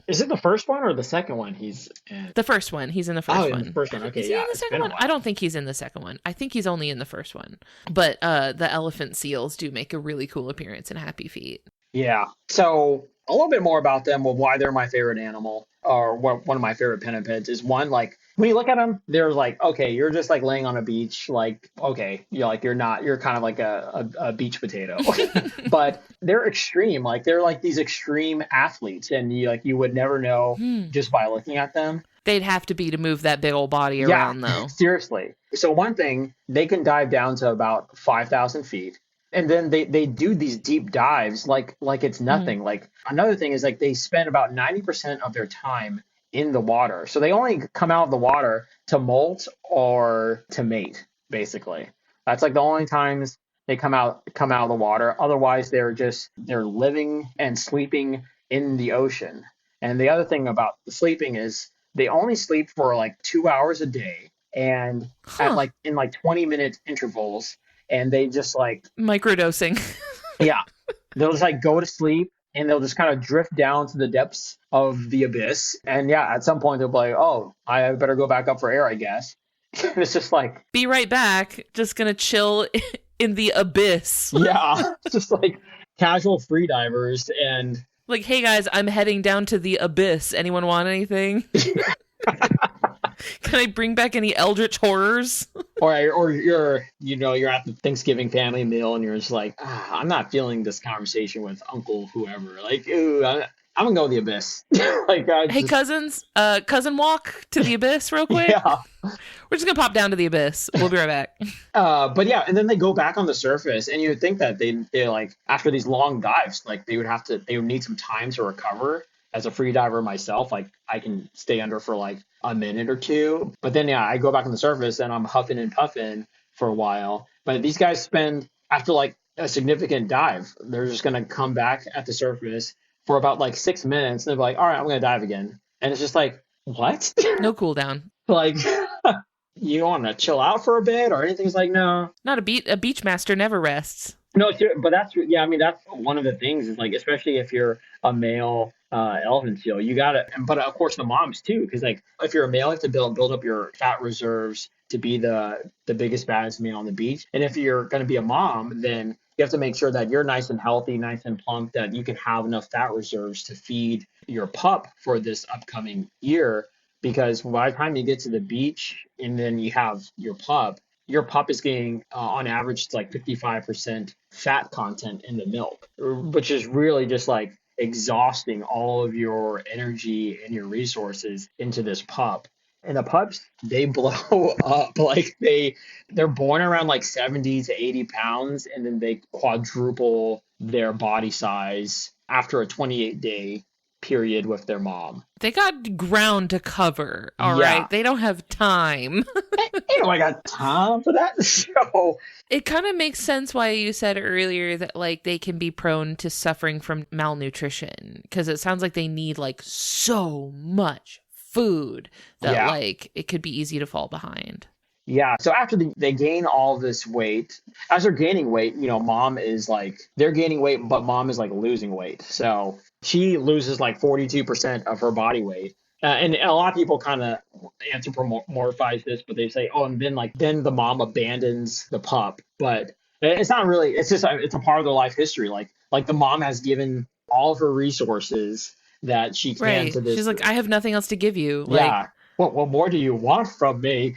Is it the first one or the second one he's in? The first one. He's in the first one. The first one. Okay, Is he in the second one? I don't think he's in the second one. I think he's only in the first one. But the elephant seals do make a really cool appearance in Happy Feet. Yeah. So a little bit more about them, of why they're my favorite animal, or one of my favorite pinnipeds, is one, like, when you look at them, they're like, okay, you're just like laying on a beach, like, okay, you're kind of like a beach potato. But they're extreme, like they're like these extreme athletes, and you would never know just by looking at them. They'd have to be to move that big old body around, though. Seriously. So one thing, they can dive down to about 5,000 feet. And then they do these deep dives like it's nothing. Like, another thing is, like, they spend about 90% of their time in the water. So they only come out of the water to molt or to mate, basically. That's like the only times they come out of the water. Otherwise, they're living and sleeping in the ocean. And the other thing about the sleeping is they only sleep for like 2 hours a day, and in 20-minute intervals. And they just like microdosing. Yeah. They'll just like go to sleep, and they'll just kind of drift down to the depths of the abyss. And yeah, at some point they'll be like, oh, I better go back up for air, I guess. And it's just like, be right back. Just going to chill in the abyss. Yeah. It's just like casual free divers. And like, hey guys, I'm heading down to the abyss. Anyone want anything? Can I bring back any eldritch horrors? Or you're at the Thanksgiving family meal, and you're just like, I'm not feeling this conversation with Uncle whoever. Like, ooh, I'm gonna go to the abyss. Hey, cousins, cousin walk to the abyss real quick. Yeah. We're just gonna pop down to the abyss. We'll be right back. But yeah, and then they go back on the surface, and you would think that they like, after these long dives, like they would need some time to recover. As a free diver myself, like, I can stay under for like a minute or two. But then, yeah, I go back on the surface and I'm huffing and puffing for a while. But these guys spend, after like a significant dive, they're just going to come back at the surface for about like 6 minutes. And they're like, all right, I'm going to dive again. And it's just like, what? No cool down. Like, you want to chill out for a bit or anything? It's like, no. Not a beachmaster never rests. No, but that's one of the things is, like, especially if you're a male elephant seal, you gotta, but of course the moms too, because like if you're a male, you have to build up your fat reserves to be the biggest, baddest male on the beach. And if you're going to be a mom, then you have to make sure that you're nice and healthy, nice and plump, that you can have enough fat reserves to feed your pup for this upcoming year. Because by the time you get to the beach and then you have your pup is getting, on average, it's like 55% fat content in the milk, which is really just like exhausting all of your energy and your resources into this pup. And the pups, they blow up. Like, they're born around like 70 to 80 pounds, and then they quadruple their body size after a 28-day period with their mom. They got ground to cover. All right. They don't have time. I got time for that. So it kind of makes sense why you said earlier that like they can be prone to suffering from malnutrition, because it sounds like they need like so much food that like it could be easy to fall behind. Yeah. So after they gain all this weight, as they're gaining weight, mom is like, they're gaining weight, but mom is like losing weight. So she loses like 42% of her body weight. And a lot of people kind of anthropomorphize this, but they say, oh, and then the mom abandons the pup. But it's not really, it's a part of their life history. Like the mom has given all of her resources that she can to this. She's like, I have nothing else to give you. Yeah. What more do you want from me?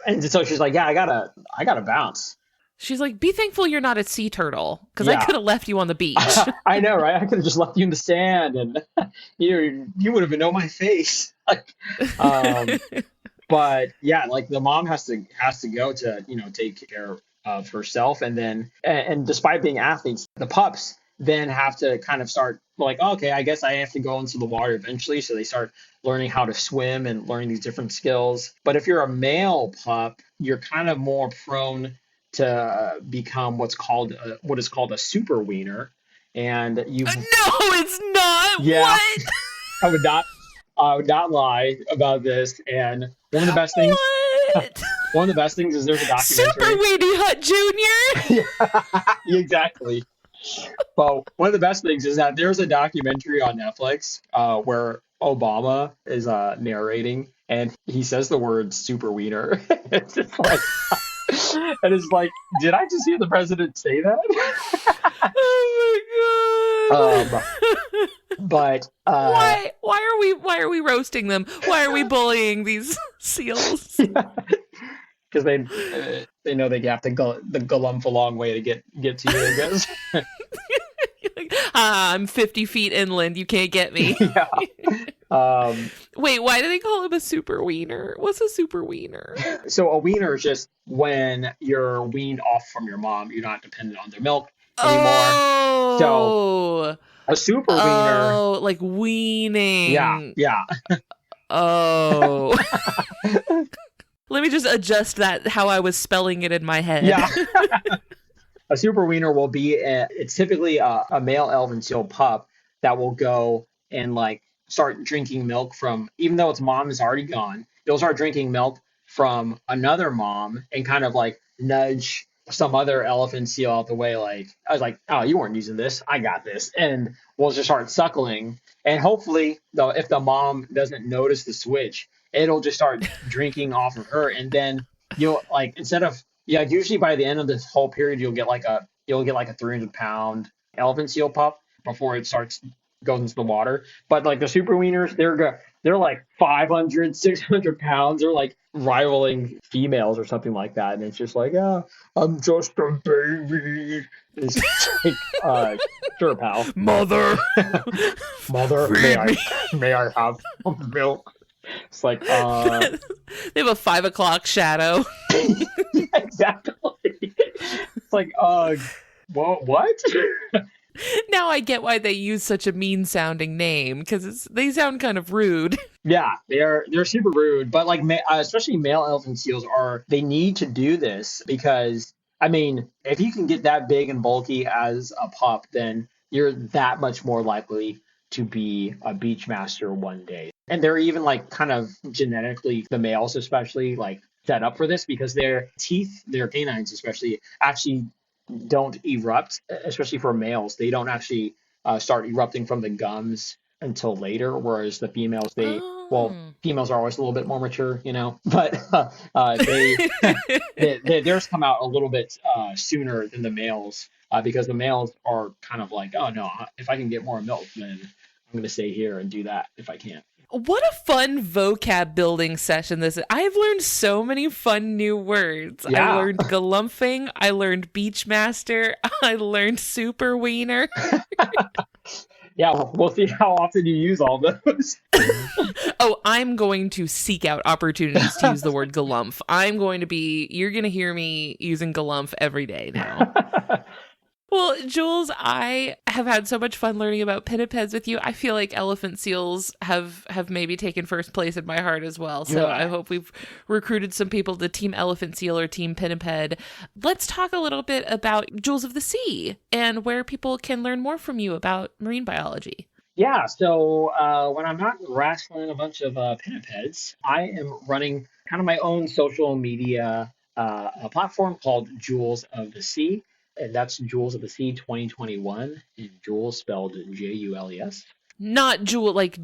And so she's like, yeah, I gotta bounce. She's like, be thankful you're not a sea turtle, because I Yeah. could have left you on the beach. I know, right? I could have just left you in the sand, and you would have known my face. But yeah, like the mom has to go to take care of herself, and then and despite being athletes, the pups then have to kind of start like, okay, I guess I have to go into the water eventually. So they start learning how to swim and learning these different skills. But if you're a male pup, you're kind of more prone to become what is called a super wiener, and you. No, it's not. Yeah. What? I would not lie about this. And one of the best things. What? One of the best things is there's a documentary. Super Weenie Hut Junior. Yeah, exactly. But one of the best things is that there's a documentary on Netflix where Obama is narrating, and he says the word super wiener. It's just like, and it's like, did I just hear the president say that? Oh my god. But why are we roasting them? Why are we bullying these seals? Because they know they have to go the galumph a long way to get to you, I guess. I'm 50 feet inland. You can't get me. Yeah. Wait, why do they call him a super wiener? What's a super wiener? So a wiener is just when you're weaned off from your mom. You're not dependent on their milk anymore. Oh. So a super wiener. Oh, like weaning. Yeah. Oh. Let me just adjust that how I was spelling it in my head. Yeah. A super wiener will be it's typically a male elven seal pup that will go and like start drinking milk from, even though its mom is already gone, it'll start drinking milk from another mom and kind of like nudge some other elephant seal out the way. Like, I was like, oh, you weren't using this. I got this. And we'll just start suckling. And hopefully, though, if the mom doesn't notice the switch, it'll just start drinking off of her. And then you'll like, instead of, yeah, usually by the end of this whole period, you'll get like a 300-pound elephant seal pup before it goes into the water. But like the super wieners, they're like 500, 600 pounds. They're like rivaling females or something like that. And it's just like, I'm just a baby. It's like, sure, pal. Mother, may I have some milk? It's like, they have a 5 o'clock shadow. Yeah, exactly. It's like, what? Now I get why they use such a mean-sounding name, because they sound kind of rude. Yeah, they're super rude, but like especially male elephant seals they need to do this because, I mean, if you can get that big and bulky as a pup, then you're that much more likely to be a beachmaster one day. And they're even like kind of genetically, the males especially, like set up for this because their teeth, their canines especially, actually don't erupt, especially for males. They don't actually start erupting from the gums until later, whereas the females, females are always a little bit more mature, but theirs come out a little bit sooner than the males because the males are kind of like, oh no, if I can get more milk, then I'm going to stay here and do that if I can. What a fun vocab building session this is. I've learned so many fun new words. Yeah. I learned galumphing. I learned beachmaster. I learned super wiener. Yeah, we'll see how often you use all those. Oh, I'm going to seek out opportunities to use the word galumph. You're going to hear me using galumph every day now. Well, Jules, I have had so much fun learning about pinnipeds with you. I feel like elephant seals have maybe taken first place in my heart as well. So yeah. I hope we've recruited some people to Team Elephant Seal or Team Pinniped. Let's talk a little bit about Jules of the Sea and where people can learn more from you about marine biology. Yeah, so when I'm not wrestling a bunch of pinnipeds, I am running kind of my own social media a platform called Jules of the Sea. And that's Jules of the Sea 2021, and Jules spelled Jules. Not jewel like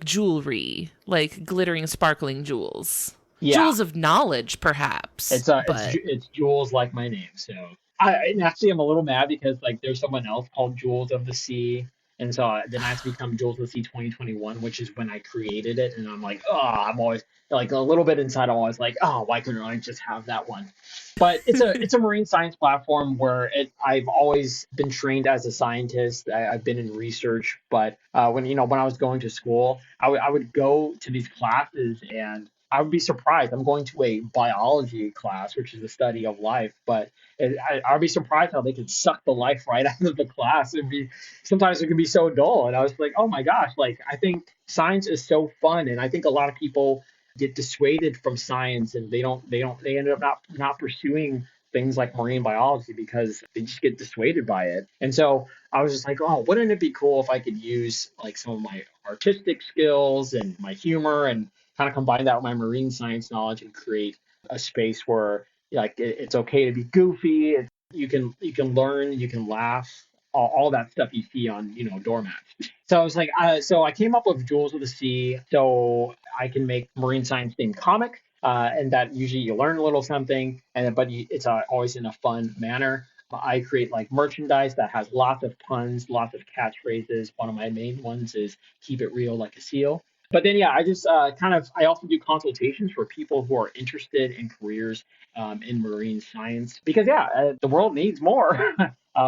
jewelry, like glittering, sparkling jewels. Yeah. Jewels of knowledge, perhaps. It's Jules like my name. So I'm a little mad because like there's someone else called Jules of the Sea, And so then I had to become Jules of the Sea 2021, which is when I created it. And I'm like, oh, I'm always like a little bit inside. I'm always like, oh, why couldn't I just have that one? But it's a marine science platform where I've always been trained as a scientist. I've been in research, but when I was going to school, I would go to these classes and I would be surprised. I'm going to a biology class, which is the study of life, but I'd be surprised how they could suck the life right out of the class. Sometimes it can be so dull. And I was like, oh my gosh, like I think science is so fun. And I think a lot of people get dissuaded from science and they end up not pursuing things like marine biology because they just get dissuaded by it. And so I was just like, oh, wouldn't it be cool if I could use like some of my artistic skills and my humor and kind of combine that with my marine science knowledge and create a space where like it's okay to be goofy. You can learn, you can laugh, all that stuff you see on doormats. So I was like, so I came up with Jules of the Sea, so I can make marine science themed comic, and that usually you learn a little something, but it's always in a fun manner. I create like merchandise that has lots of puns, lots of catchphrases. One of my main ones is "Keep it real like a seal." But then, yeah, I just I also do consultations for people who are interested in careers in marine science because, the world needs more.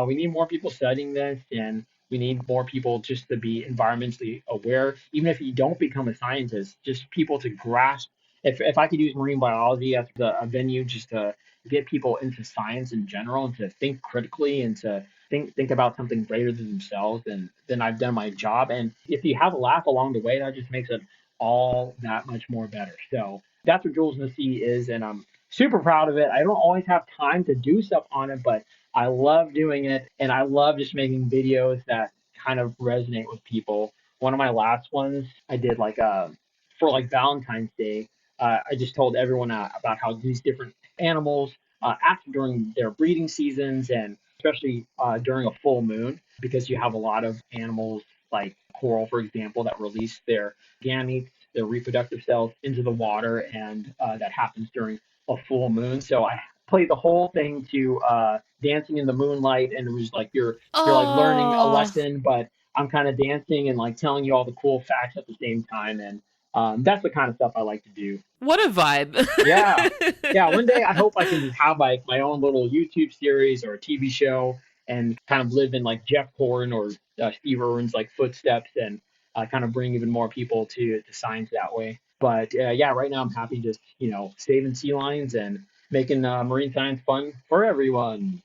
We need more people studying this, and we need more people just to be environmentally aware. Even if you don't become a scientist, just people to grasp. If I could use marine biology as a venue just to get people into science in general and to think critically and to think about something greater than themselves, and then I've done my job. And if you have a laugh along the way, that just makes it all that much more better. So that's what Jules in the Sea is, and I'm super proud of it. I don't always have time to do stuff on it, but I love doing it, and I love just making videos that kind of resonate with people. One of my last ones I did for Valentine's Day. I just told everyone about how these different animals act during their breeding seasons, and especially during a full moon, because you have a lot of animals like coral, for example, that release their gametes, their reproductive cells into the water, and that happens during a full moon. So I played the whole thing to Dancing in the Moonlight, and it was like you're like learning a lesson, but I'm kind of dancing and like telling you all the cool facts at the same time, and that's the kind of stuff I like to do. What a vibe. Yeah. One day I hope I can have my own little YouTube series or a TV show and kind of live in like Jeff Horn or Steve Irwin's like footsteps, and kind of bring even more people to science that way. But right now I'm happy just saving sea lions and making marine science fun for everyone.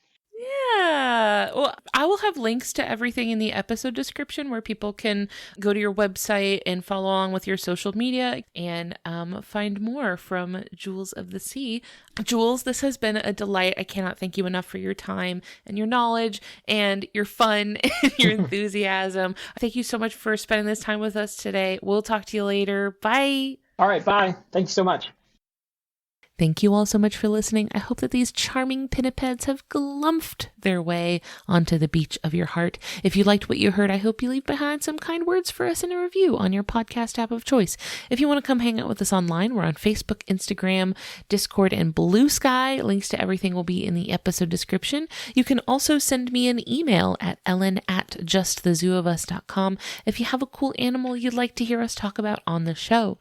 Yeah. Well, I will have links to everything in the episode description where people can go to your website and follow along with your social media and find more from Jules of the Sea. Jules, this has been a delight. I cannot thank you enough for your time and your knowledge and your fun and your enthusiasm. Thank you so much for spending this time with us today. We'll talk to you later. Bye. All right. Bye. Thank you so much. Thank you all so much for listening. I hope that these charming pinnipeds have glumphed their way onto the beach of your heart. If you liked what you heard, I hope you leave behind some kind words for us in a review on your podcast app of choice. If you want to come hang out with us online, we're on Facebook, Instagram, Discord, and Blue Sky. Links to everything will be in the episode description. You can also send me an email at ellen@justthezooofus.com if you have a cool animal you'd like to hear us talk about on the show.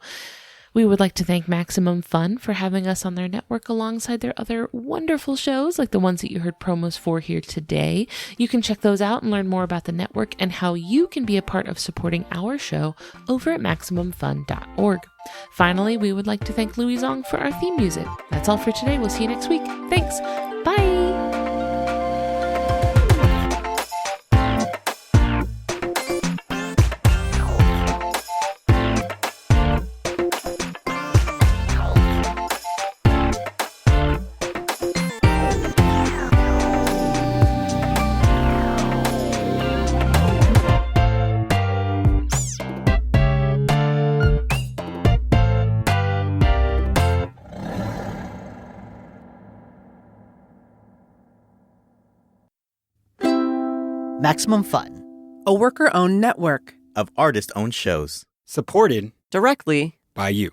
We would like to thank Maximum Fun for having us on their network alongside their other wonderful shows like the ones that you heard promos for here today. You can check those out and learn more about the network and how you can be a part of supporting our show over at MaximumFun.org. Finally, we would like to thank Louis Zong for our theme music. That's all for today. We'll see you next week. Thanks. Bye. Maximum Fun, a worker-owned network of artist-owned shows. supported Directly by you.